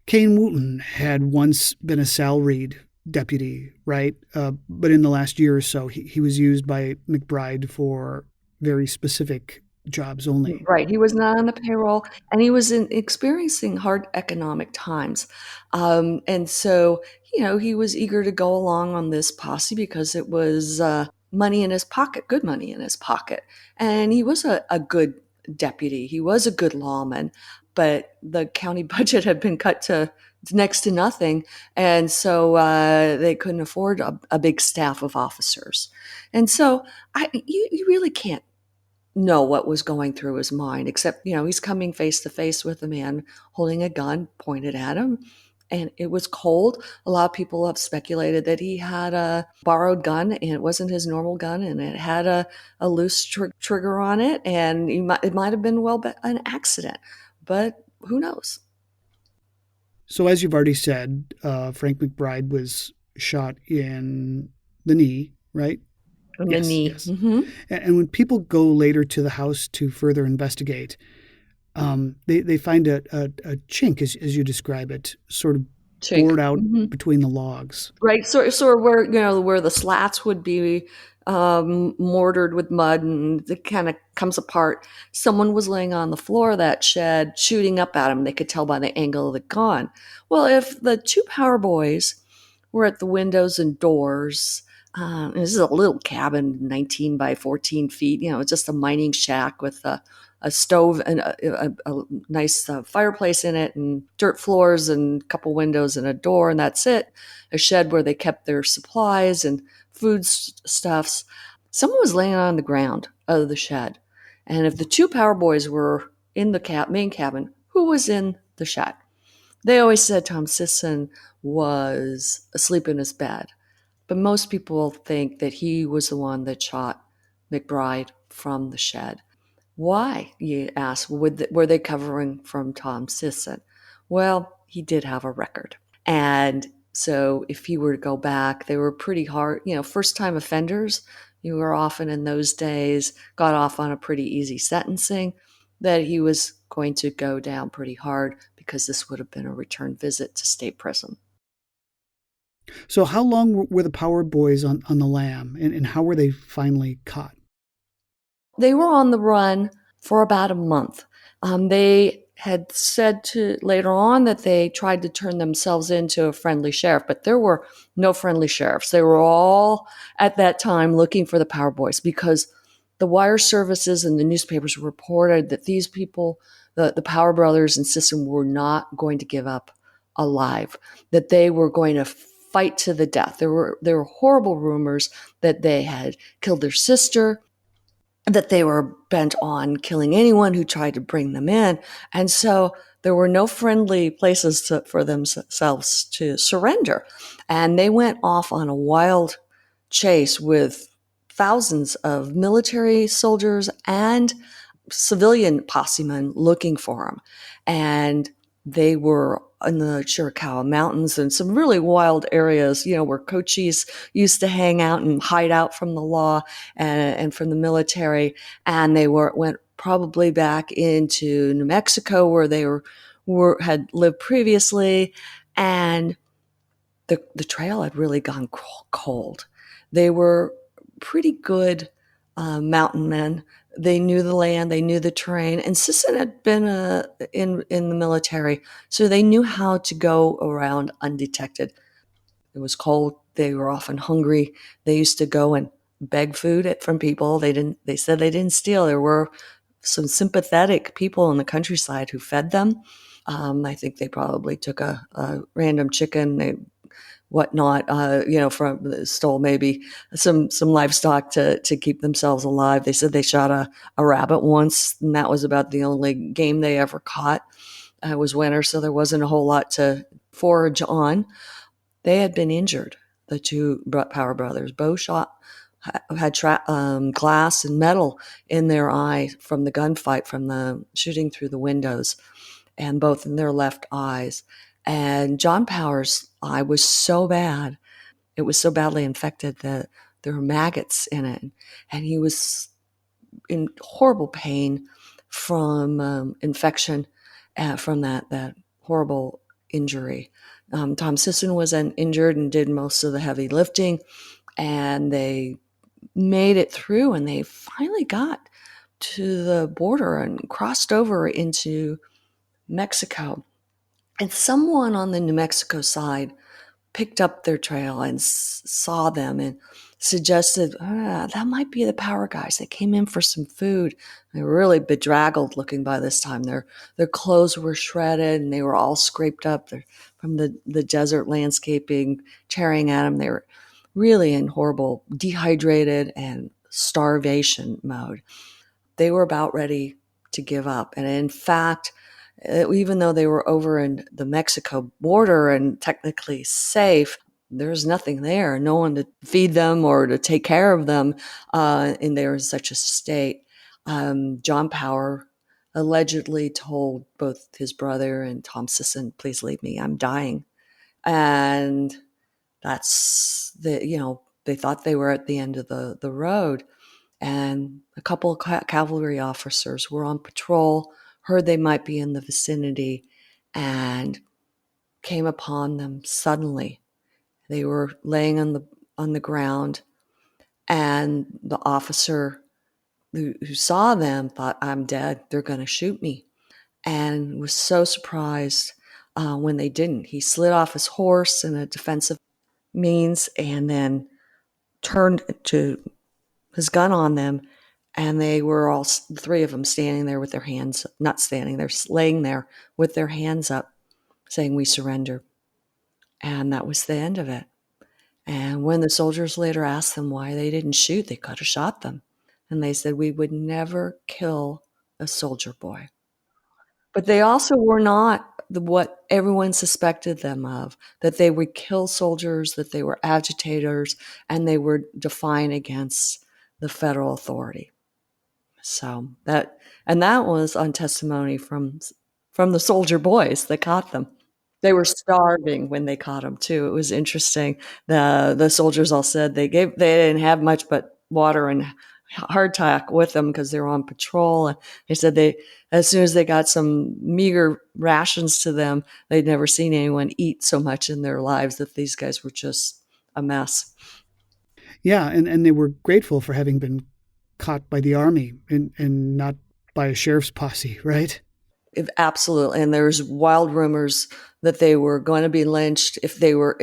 Kane Wooten had once been a salaried deputy, right? But in the last year or so, he was used by McBride for very specific jobs only. Right. He was not on the payroll, and he was experiencing hard economic times. And so, he was eager to go along on this posse because it was money in his pocket, good money in his pocket. And he was a good deputy. He was a good lawman, but the county budget had been cut to next to nothing. And so they couldn't afford a big staff of officers. And so you really can't know what was going through his mind, except, he's coming face to face with a man holding a gun pointed at him. And it was cold. A lot of people have speculated that he had a borrowed gun, and it wasn't his normal gun, and it had a loose trigger on it. And it might have been an accident, but who knows? So as you've already said, Frank McBride was shot in the knee, right? In the knee. Yes. Mm-hmm. And when people go later to the house to further investigate, they find a chink, as you describe it, sort of bored out between the logs. Right. So where the slats would be mortared with mud, and it kind of comes apart. Someone was laying on the floor of that shed shooting up at him. They could tell by the angle of the gun. Well, if the two power boys were at the windows and doors, this is a little cabin, 19 by 14 feet, just a mining shack with a stove and a nice fireplace in it, and dirt floors and a couple windows and a door, and that's it. A shed where they kept their supplies and foodstuffs. Someone was laying on the ground of the shed. And if the two power boys were in the main cabin, who was in the shed? They always said Tom Sisson was asleep in his bed. But most people think that he was the one that shot McBride from the shed. Why, you ask? Were they covering from Tom Sisson? Well, he did have a record. And so if he were to go back, they were pretty hard. First-time offenders, you were often in those days, got off on a pretty easy sentencing, that he was going to go down pretty hard because this would have been a return visit to state prison. So how long were the Power Boys on the lam, and how were they finally caught? They were on the run for about a month. They had said to later on that they tried to turn themselves into a friendly sheriff, but there were no friendly sheriffs. They were all at that time looking for the Power Boys because the wire services and the newspapers reported that these people, the Power Brothers and Sisson, were not going to give up alive, that they were going to fight to the death. There were horrible rumors that they had killed their sister, that they were bent on killing anyone who tried to bring them in. And so there were no friendly places for themselves to surrender. And they went off on a wild chase with thousands of military soldiers and civilian possemen looking for them. And they were in the Galiuro Mountains and some really wild areas, where Cochise used to hang out and hide out from the law and from the military. And they went probably back into New Mexico where they had lived previously. And the trail had really gone cold. They were pretty good mountain men. They knew the land, they knew the terrain, and Sisson had been in the military, so they knew how to go around undetected. It was cold. They were often hungry. They used to go and beg food from people. They said they didn't steal. There were some sympathetic people in the countryside who fed them. I think they probably took a random chicken, whatnot, stole maybe some livestock to keep themselves alive. They said they shot a rabbit once, and that was about the only game they ever caught. It was winter, so there wasn't a whole lot to forage on. They had been injured, the two Power Brothers. Both had glass and metal in their eye from the gunfight, from the shooting through the windows, and both in their left eyes. And John Power's eye was so bad, it was so badly infected that there were maggots in it. And he was in horrible pain from infection, from that horrible injury. Tom Sisson was injured and did most of the heavy lifting, and they made it through, and they finally got to the border and crossed over into Mexico. And someone on the New Mexico side picked up their trail and saw them and suggested, that might be the Power guys. They came in for some food. They were really bedraggled looking by this time. Their clothes were shredded and they were all scraped up from the desert landscaping, tearing at them. They were really in horrible dehydrated and starvation mode. They were about ready to give up. And in fact, even though they were over in the Mexico border and technically safe, there's nothing there, no one to feed them or to take care of them, and they were in such a state. John Power allegedly told both his brother and Tom Sisson, "Please leave me, I'm dying." And that's they thought they were at the end of the road. And a couple of cavalry officers were on patrol, heard they might be in the vicinity, and came upon them suddenly. They were laying on the ground, and the officer who saw them thought, "I'm dead. They're going to shoot me," and was so surprised when they didn't. He slid off his horse in a defensive means and then turned to his gun on them, and they were all, three of them, standing there with their hands, not standing there, laying there with their hands up, saying, "We surrender." And that was the end of it. And when the soldiers later asked them why they didn't shoot, they could have shot them. And they said, "We would never kill a soldier boy." But they also were not what everyone suspected them of, that they would kill soldiers, that they were agitators, and they were defiant against the federal authority. So that was on testimony from the soldier boys that caught them. They were starving when they caught them too. It was interesting. The soldiers all said they didn't have much but water and hardtack with them because they were on patrol. And they said as soon as they got some meager rations to them, they'd never seen anyone eat so much in their lives, that these guys were just a mess. Yeah, and they were grateful for having been caught by the army and not by a sheriff's posse, right? Absolutely. And there's wild rumors that they were going to be lynched if they were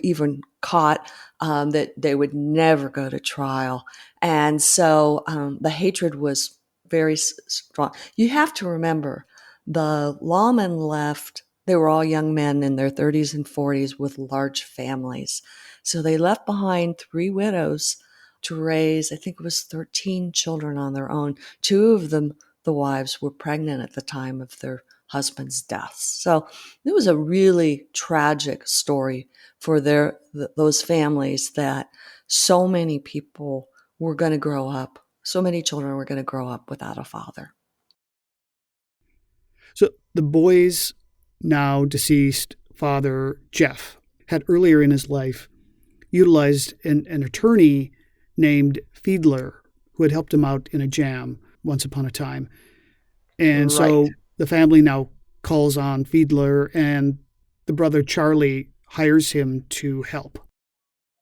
even caught, that they would never go to trial. And so the hatred was very strong. You have to remember the lawmen left. They were all young men in their 30s and 40s with large families. So they left behind 3 widows to raise, I think it was 13 children on their own. 2 of them, the wives, were pregnant at the time of their husbands' deaths. So it was a really tragic story for those families, that so many people were going to grow up, so many children were going to grow up without a father. So the boy's now deceased father, Jeff, had earlier in his life utilized an attorney named Fiedler, who had helped him out in a jam once upon a time. And so the family now calls on Fiedler, and the brother Charlie hires him to help.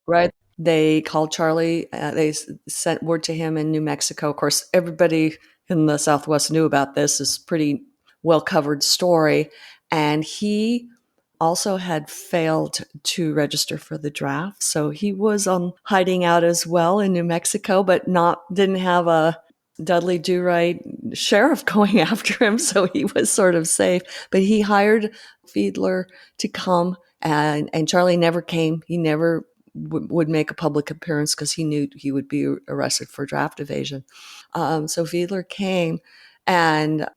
Right. They called Charlie. They sent word to him in New Mexico. Of course, everybody in the Southwest knew about this. It's a pretty well-covered story. And he also had failed to register for the draft. So he was hiding out as well in New Mexico, but didn't have a Dudley Do-Right sheriff going after him. So he was sort of safe. But he hired Fiedler to come, and Charlie never came. He never would make a public appearance because he knew he would be arrested for draft evasion. So Fiedler came and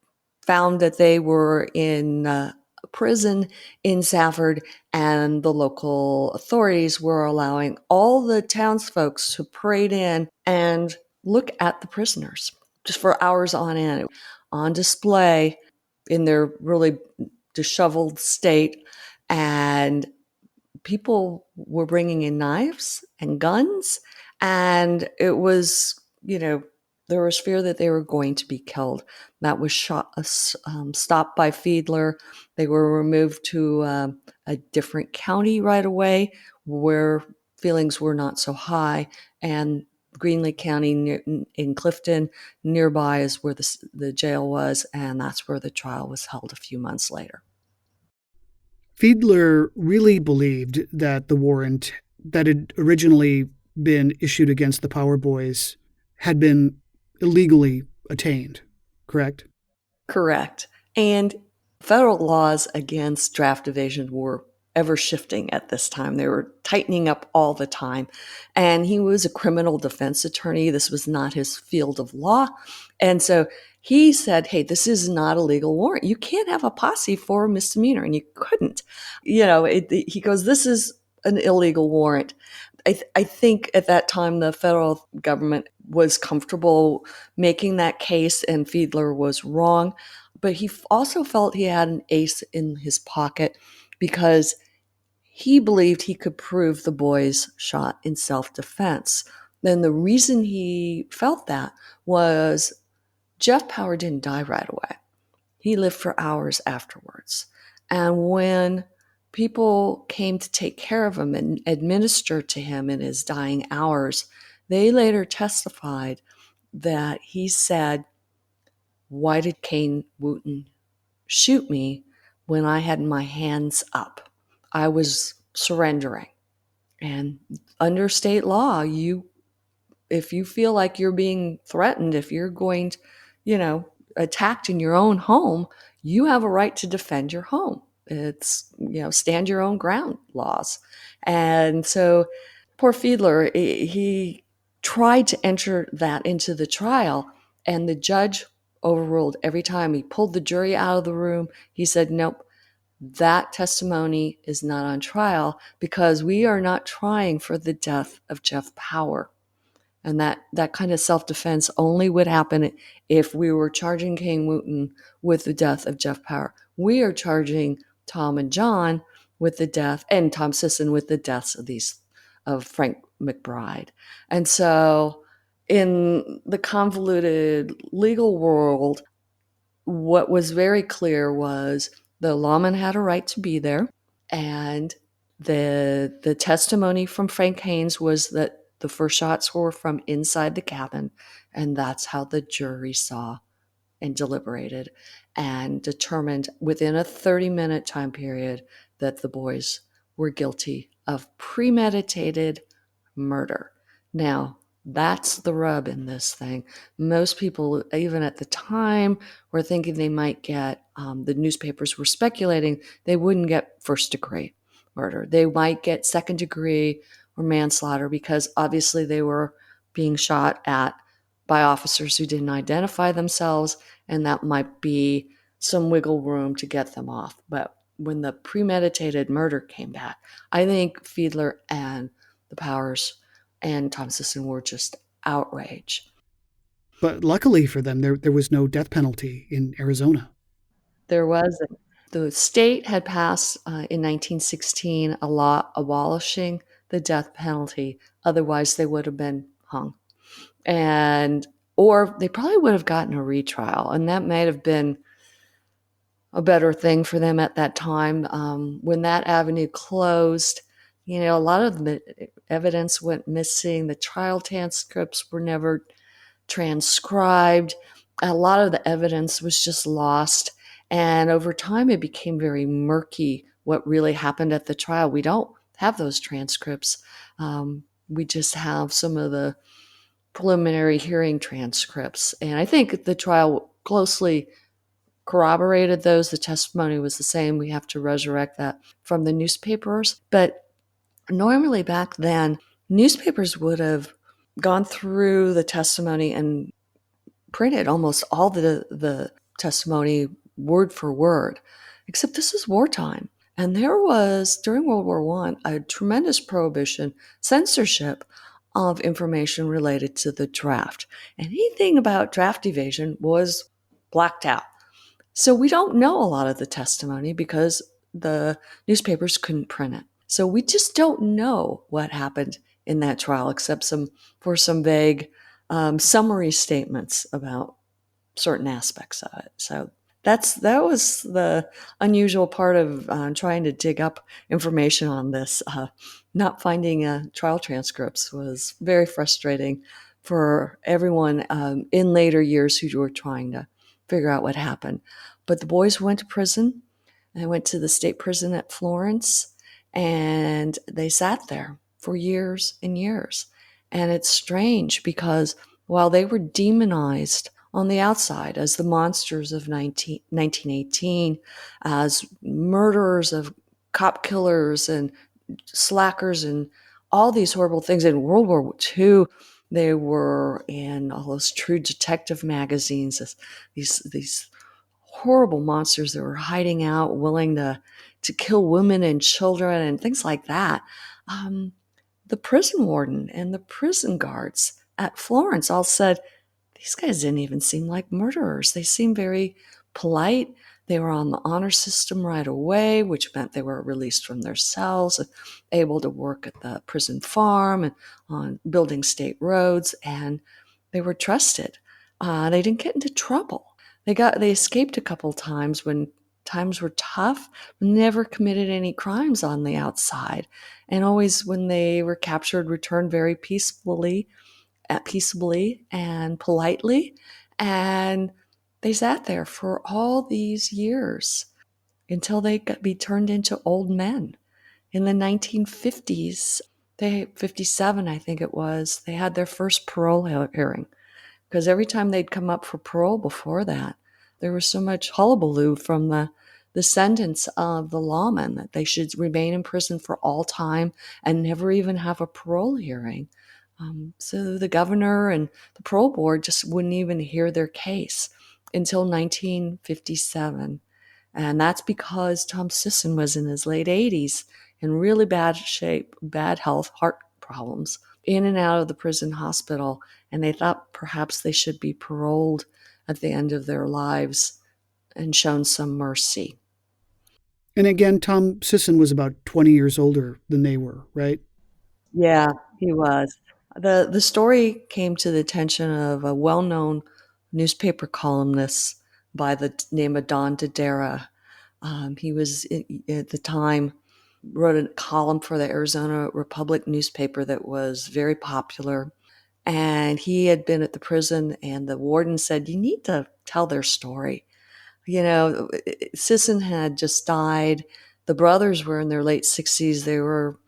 found that they were in prison in Safford, and the local authorities were allowing all the townsfolk to parade in and look at the prisoners just for hours on end, on display in their really disheveled state. And people were bringing in knives and guns, and it was, there was fear that they were going to be killed. That was stopped by Fiedler. They were removed to a different county right away where feelings were not so high, and Greenlee County in Clifton nearby is where the jail was, and that's where the trial was held a few months later. Fiedler really believed that the warrant that had originally been issued against the Power Boys had been illegally attained, correct? Correct. And federal laws against draft evasion were ever shifting at this time. They were tightening up all the time. And he was a criminal defense attorney. This was not his field of law. And so he said, hey, this is not a legal warrant. You can't have a posse for a misdemeanor. And you couldn't. He goes, this is an illegal warrant. I think at that time the federal government was comfortable making that case, and Fiedler was wrong. But he also felt he had an ace in his pocket because he believed he could prove the boys shot in self-defense. Then the reason he felt that was Jeff Power didn't die right away. He lived for hours afterwards. And when people came to take care of him and administer to him in his dying hours, they later testified that he said, why did Kane Wooten shoot me when I had my hands up? I was surrendering. And under state law, if you feel like you're being threatened, if you're going to, attacked in your own home, you have a right to defend your home. It's, stand your own ground laws. And so poor Fiedler, he tried to enter that into the trial, and the judge overruled every time. He pulled the jury out of the room. He said, nope, that testimony is not on trial because we are not trying for the death of Jeff Power. And that kind of self-defense only would happen if we were charging Kane Wooten with the death of Jeff Power. We are charging Tom and John with the death, and Tom Sisson with the deaths of Frank McBride. And so in the convoluted legal world, what was very clear was the lawman had a right to be there, and the testimony from Frank Haynes was that the first shots were from inside the cabin, and that's how the jury saw and deliberated and determined within a 30-minute time period that the boys were guilty of premeditated murder. Now, that's the rub in this thing. Most people, even at the time, were thinking they might get, the newspapers were speculating they wouldn't get first degree murder. They might get second degree or manslaughter because obviously they were being shot at by officers who didn't identify themselves, and that might be some wiggle room to get them off. But when the premeditated murder came back, I think Fiedler and the Powers and Tom Sisson were just outraged. But luckily for them, there was no death penalty in Arizona. There wasn't. The state had passed in 1916 a law abolishing the death penalty. Otherwise, they would have been hung. And or they probably would have gotten a retrial, and that might have been a better thing for them at that time. When that avenue closed, a lot of the evidence went missing. The trial transcripts were never transcribed. A lot of the evidence was just lost. And over time, it became very murky what really happened at the trial. We don't have those transcripts. We just have some of the preliminary hearing transcripts. And I think the trial closely corroborated those. The testimony was the same. We have to resurrect that from the newspapers. But normally back then, newspapers would have gone through the testimony and printed almost all the testimony word for word, except this is wartime. And there was, during World War I, a tremendous prohibition, censorship of information related to the draft. Anything about draft evasion was blacked out. So we don't know a lot of the testimony because the newspapers couldn't print it. So we just don't know what happened in that trial, except some vague summary statements about certain aspects of it. So that was the unusual part of trying to dig up information on this. Not finding trial transcripts was very frustrating for everyone in later years who were trying to figure out what happened. But the boys went to prison. They went to the state prison at Florence, and they sat there for years and years. And it's strange because while they were demonized on the outside as the monsters of 1918, as murderers of cop killers and slackers and all these horrible things, in World War II, they were in all those True Detective magazines, these horrible monsters that were hiding out, willing to kill women and children and things like that. The prison warden and the prison guards at Florence all said, these guys didn't even seem like murderers. They seemed very polite. They were on the honor system right away, which meant they were released from their cells, and able to work at the prison farm and on building state roads, and they were trusted. They didn't get into trouble. They escaped a couple times when times were tough, never committed any crimes on the outside, and always when they were captured, returned very peaceably and politely. And they sat there for all these years until they got be turned into old men. In the 1950s, 57, I think it was, they had their first parole hearing. Because every time they'd come up for parole before that, there was so much hullabaloo from the sentence of the lawmen that they should remain in prison for all time and never even have a parole hearing. So the governor and the parole board just wouldn't even hear their case until 1957. And that's because Tom Sisson was in his late 80s in really bad shape, bad health, heart problems, in and out of the prison hospital. And they thought perhaps they should be paroled at the end of their lives and shown some mercy. And again, Tom Sisson was about 20 years older than they were, right? Yeah, he was. The story came to the attention of a well-known newspaper columnist by the name of Don Dodera. He was, at the time, wrote a column for the Arizona Republic newspaper that was very popular. And he had been at the prison, and the warden said, you need to tell their story. Sisson had just died. The brothers were in their late 60s. They were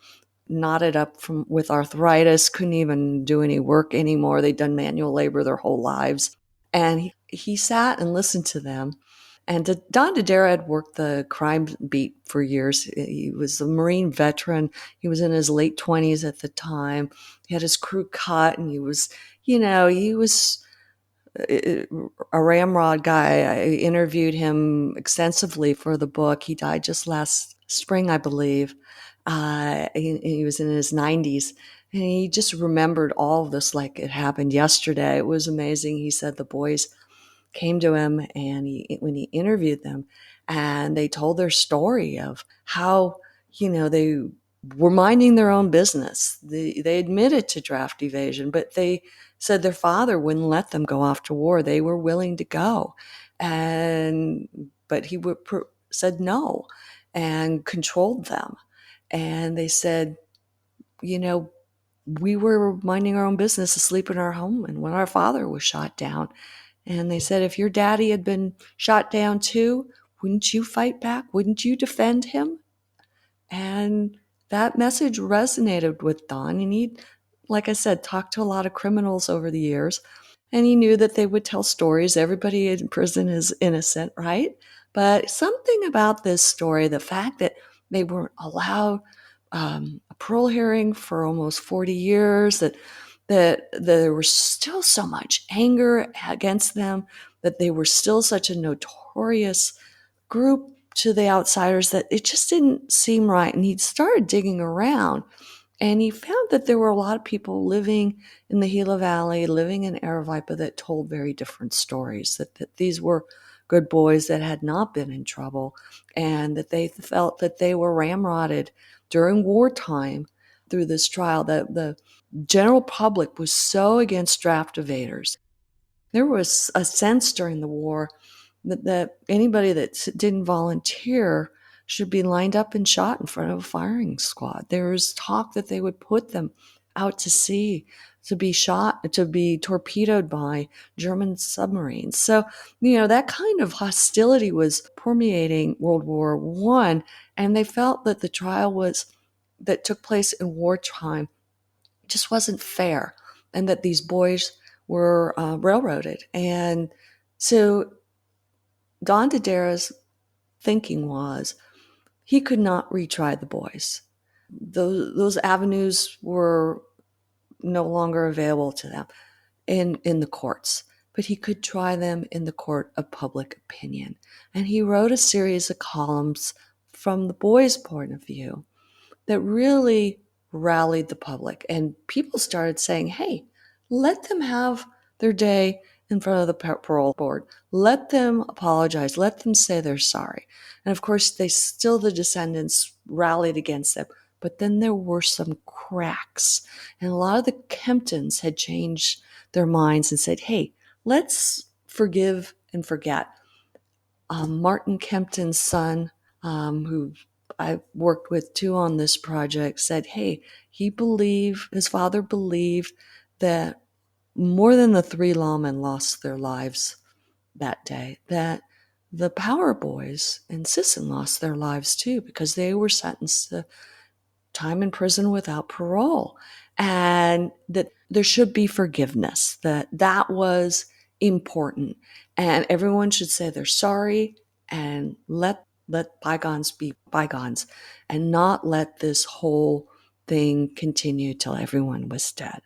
knotted up with arthritis, couldn't even do any work anymore. They'd done manual labor their whole lives. And he sat and listened to them. And Don Dodera had worked the crime beat for years. He was a Marine veteran. He was in his late 20s at the time. He had his crew cut, and he was a ramrod guy. I interviewed him extensively for the book. He died just last spring, I believe. He was in his 90s, and he just remembered all of this like it happened yesterday. It was amazing. He said the boys came to him, and when he interviewed them, and they told their story of how they were minding their own business. They admitted to draft evasion, but they said their father wouldn't let them go off to war. They were willing to go, but he said no and controlled them. And they said, we were minding our own business, asleep in our home, and when our father was shot down. And they said, if your daddy had been shot down too, wouldn't you fight back? Wouldn't you defend him? And that message resonated with Don. And he, like I said, talked to a lot of criminals over the years. And he knew that they would tell stories. Everybody in prison is innocent, right? But something about this story, the fact that they weren't allowed a parole hearing for almost 40 years, that there was still so much anger against them, that they were still such a notorious group to the outsiders, that it just didn't seem right. And he started digging around, and he found that there were a lot of people living in the Gila Valley, living in Aravaipa, that told very different stories, that these were good boys that had not been in trouble, and that they felt that they were ramrodded during wartime through this trial. That the general public was so against draft evaders. There was a sense during the war that anybody that didn't volunteer should be lined up and shot in front of a firing squad. There was talk that they would put them out to sea to be shot, to be torpedoed by German submarines. So, that kind of hostility was permeating World War I, and they felt that the trial that took place in wartime just wasn't fair, and that these boys were railroaded. And so Don Dodera's thinking was he could not retry the boys. Those avenues were no longer available to them in the courts, but he could try them in the court of public opinion. And he wrote a series of columns from the boys' point of view that really rallied the public. And people started saying, hey, let them have their day in front of the parole board. Let them apologize. Let them say they're sorry. And of course, the descendants rallied against them. But then there were some cracks. And a lot of the Kemptons had changed their minds and said, hey, let's forgive and forget. Martin Kempton's son, who I worked with too on this project, said, hey, his father believed that more than the 3 lawmen lost their lives that day, that the Power Boys and Sisson lost their lives too, because they were sentenced to time in prison without parole, and that there should be forgiveness, that was important, and everyone should say they're sorry and let bygones be bygones, and not let this whole thing continue till everyone was dead.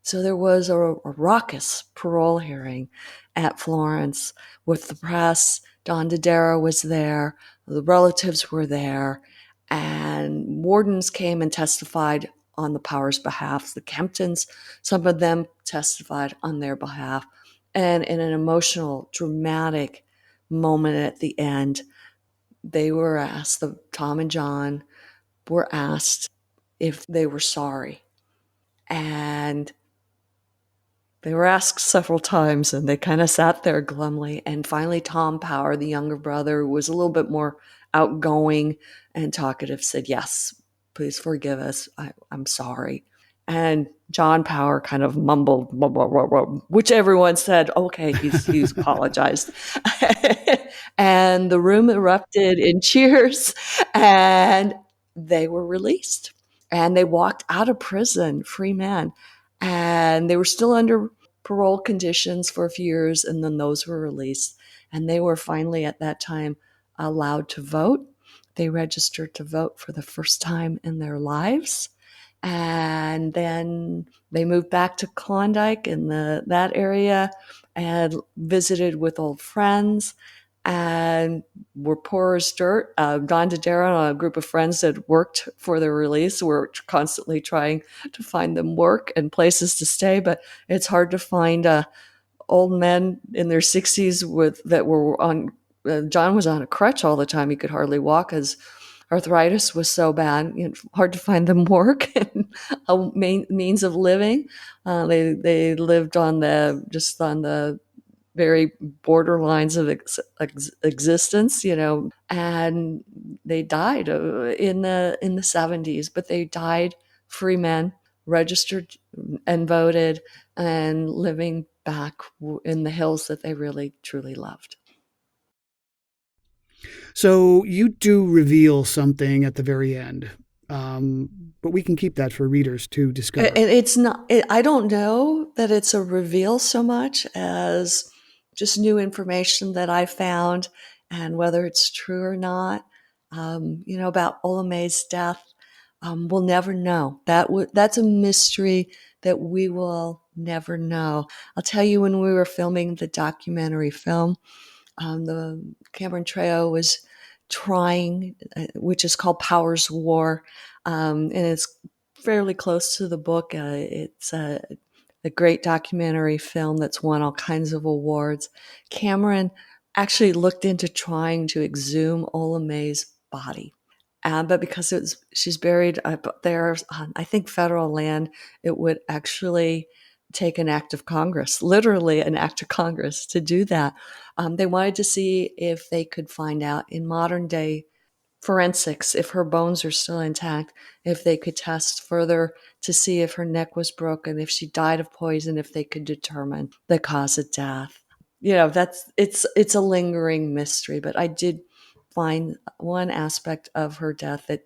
So there was a raucous parole hearing at Florence with the press. Don Dodera was there. The relatives were there. And wardens came and testified on the Powers' behalf. The Kemptons, some of them testified on their behalf. And in an emotional, dramatic moment at the end, they were asked, Tom and John were asked if they were sorry. And they were asked several times, and they kind of sat there glumly. And finally, Tom Power, the younger brother, who was a little bit more outgoing and talkative, said, yes, please forgive us. I'm sorry. And John Power kind of mumbled, blah, blah, blah, blah, which everyone said, okay, he's apologized. And the room erupted in cheers, and they were released. And they walked out of prison, free men. And they were still under parole conditions for a few years, and then those were released. And they were finally at that time allowed to vote. They registered to vote for the first time in their lives. And then they moved back to Klondike in that area and visited with old friends and were poor as dirt. Don Dodaro and a group of friends that worked for their release were constantly trying to find them work and places to stay, but it's hard to find old men in their 60s that were on. John was on a crutch all the time. He could hardly walk. His arthritis was so bad, hard to find them work and a means of living. They lived on the very borderlines of existence, and they died in the 70s. But they died free men, registered and voted, and living back in the hills that they really truly loved. So you do reveal something at the very end, but we can keep that for readers to discover. And it's not. I don't know that it's a reveal so much as just new information that I found, and whether it's true or not. About Lawmen's death, we'll never know. That's a mystery that we will never know. I'll tell you, when we were filming the documentary film, the Cameron Trejo was trying, which is called Power's War, and it's fairly close to the book. It's a great documentary film that's won all kinds of awards. Cameron actually looked into trying to exhume Lawmen's body. But because she's buried up there, I think federal land, it would actually take an act of Congress, literally an act of Congress, to do that. They wanted to see if they could find out in modern day forensics, if her bones are still intact, if they could test further to see if her neck was broken, if she died of poison, if they could determine the cause of death. It's a lingering mystery, but I did find one aspect of her death that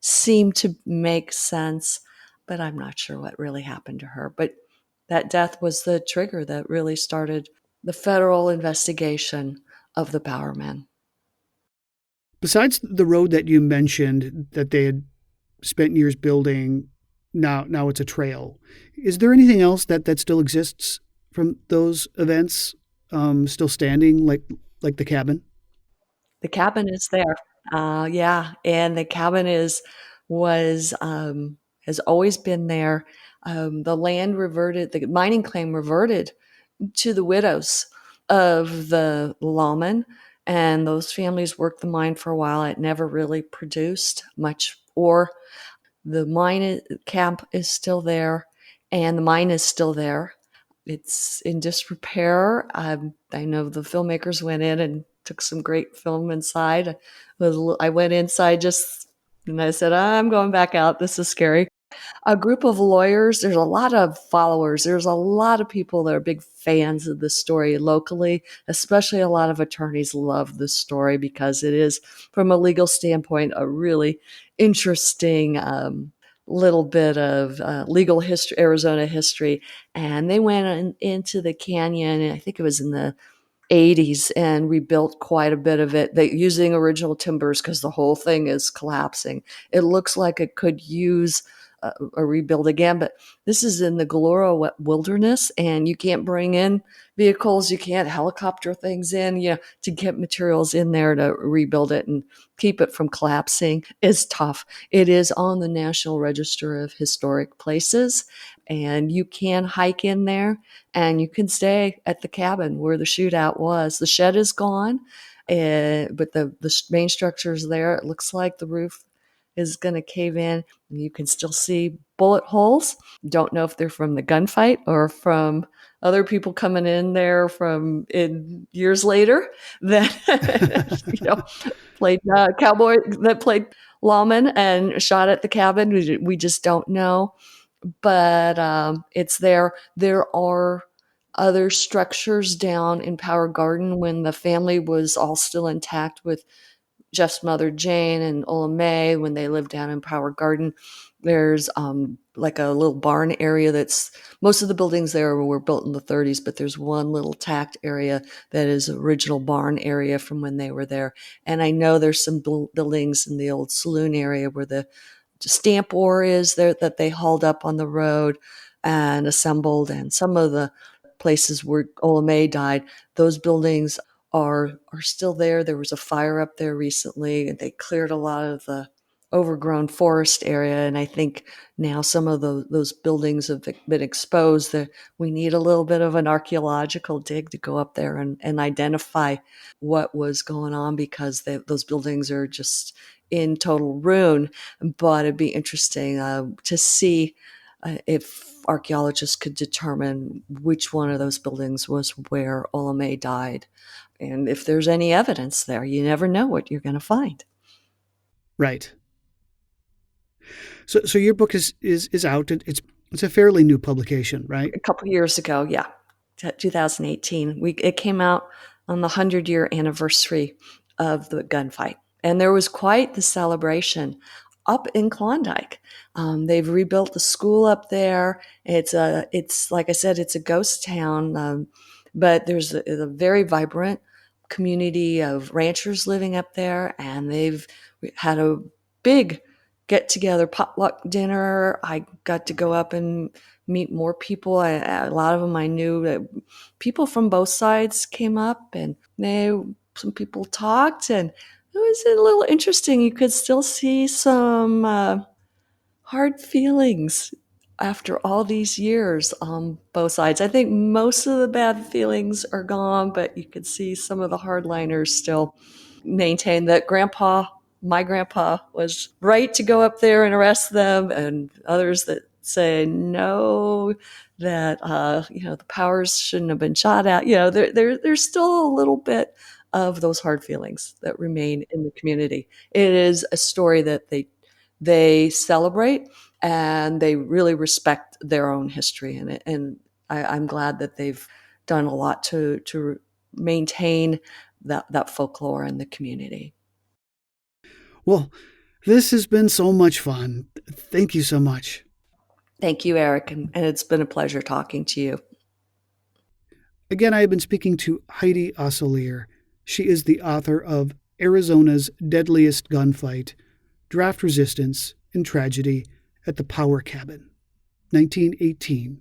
seemed to make sense, but I'm not sure what really happened to her. But that death was the trigger that really started the federal investigation of the Bowermen. Besides the road that you mentioned that they had spent years building, now it's a trail. Is there anything else that still exists from those events, still standing, like the cabin? The cabin is there. Yeah, and the cabin has always been there. The land reverted, the mining claim reverted to the widows of the Lawmen, and those families worked the mine for a while. It never really produced much ore. The mine camp is still there, and the mine is still there. It's in disrepair. I know the filmmakers went in and took some great film inside. I went inside and I said, I'm going back out. This is scary. A group of lawyers, there's a lot of followers. There's a lot of people that are big fans of the story locally, especially a lot of attorneys love the story because it is, from a legal standpoint, a really interesting little bit of legal history, Arizona history. And they went into the canyon, and I think it was in the 80s, and rebuilt quite a bit of it using original timbers because the whole thing is collapsing. It looks like it could use a rebuild again, but this is in the Galiuro wilderness, and you can't bring in vehicles, you can't helicopter things in, to get materials in there to rebuild it and keep it from collapsing is tough. It is on the National Register of Historic Places, and you can hike in there, and you can stay at the cabin where the shootout was. The shed is gone, but the main structure is there. It looks like the roof is going to cave in. You can still see bullet holes. Don't know if they're from the gunfight or from other people coming in there from in years later that played cowboy, that played Lawmen and shot at the cabin. We just don't know. but it's there. There are other structures down in Power Garden when the family was all still intact with Jeff's mother, Jane, and Ola May, when they lived down in Power Garden. There's like a little barn area that's most of the buildings there were built in the 30s, but there's one little tacked area that is original barn area from when they were there. And I know there's some buildings in the old saloon area where the stamp ore is there that they hauled up on the road and assembled, and some of the places where Ola May died, those buildings are still there. There was a fire up there recently, and they cleared a lot of the overgrown forest area. And I think now some of those buildings have been exposed. That we need a little bit of an archaeological dig to go up there and identify what was going on, because those buildings are just in total ruin. But it'd be interesting to see if archaeologists could determine which one of those buildings was where Ola May died. And if there's any evidence there, you never know what you're going to find. Right. So your book is out. It's a fairly new publication, right? A couple of years ago, yeah, 2018. It came out on the 100-year anniversary of the gunfight, and there was quite the celebration up in Klondike. They've rebuilt the school up there. It's like I said, it's a ghost town, but there's a very vibrant community of ranchers living up there, and they've had a big get-together potluck dinner. I got to go up and meet more people. A lot of them I knew. People from both sides came up, and some people talked, and it was a little interesting. You could still see some hard feelings after all these years on both sides. I think most of the bad feelings are gone, but you could see some of the hardliners still maintain that my grandpa was right to go up there and arrest them, and others that say no, that the powers shouldn't have been shot at. There's still a little bit of those hard feelings that remain in the community. It is a story that they celebrate, and they really respect their own history in it. And I'm glad that they've done a lot to maintain that folklore in the community. Well, this has been so much fun. Thank you so much. Thank you, Eric, and it's been a pleasure talking to you. Again, I have been speaking to Heidi Osselaer. She is the author of Arizona's Deadliest Gunfight, Draft Resistance and Tragedy at the Power Cabin, 1918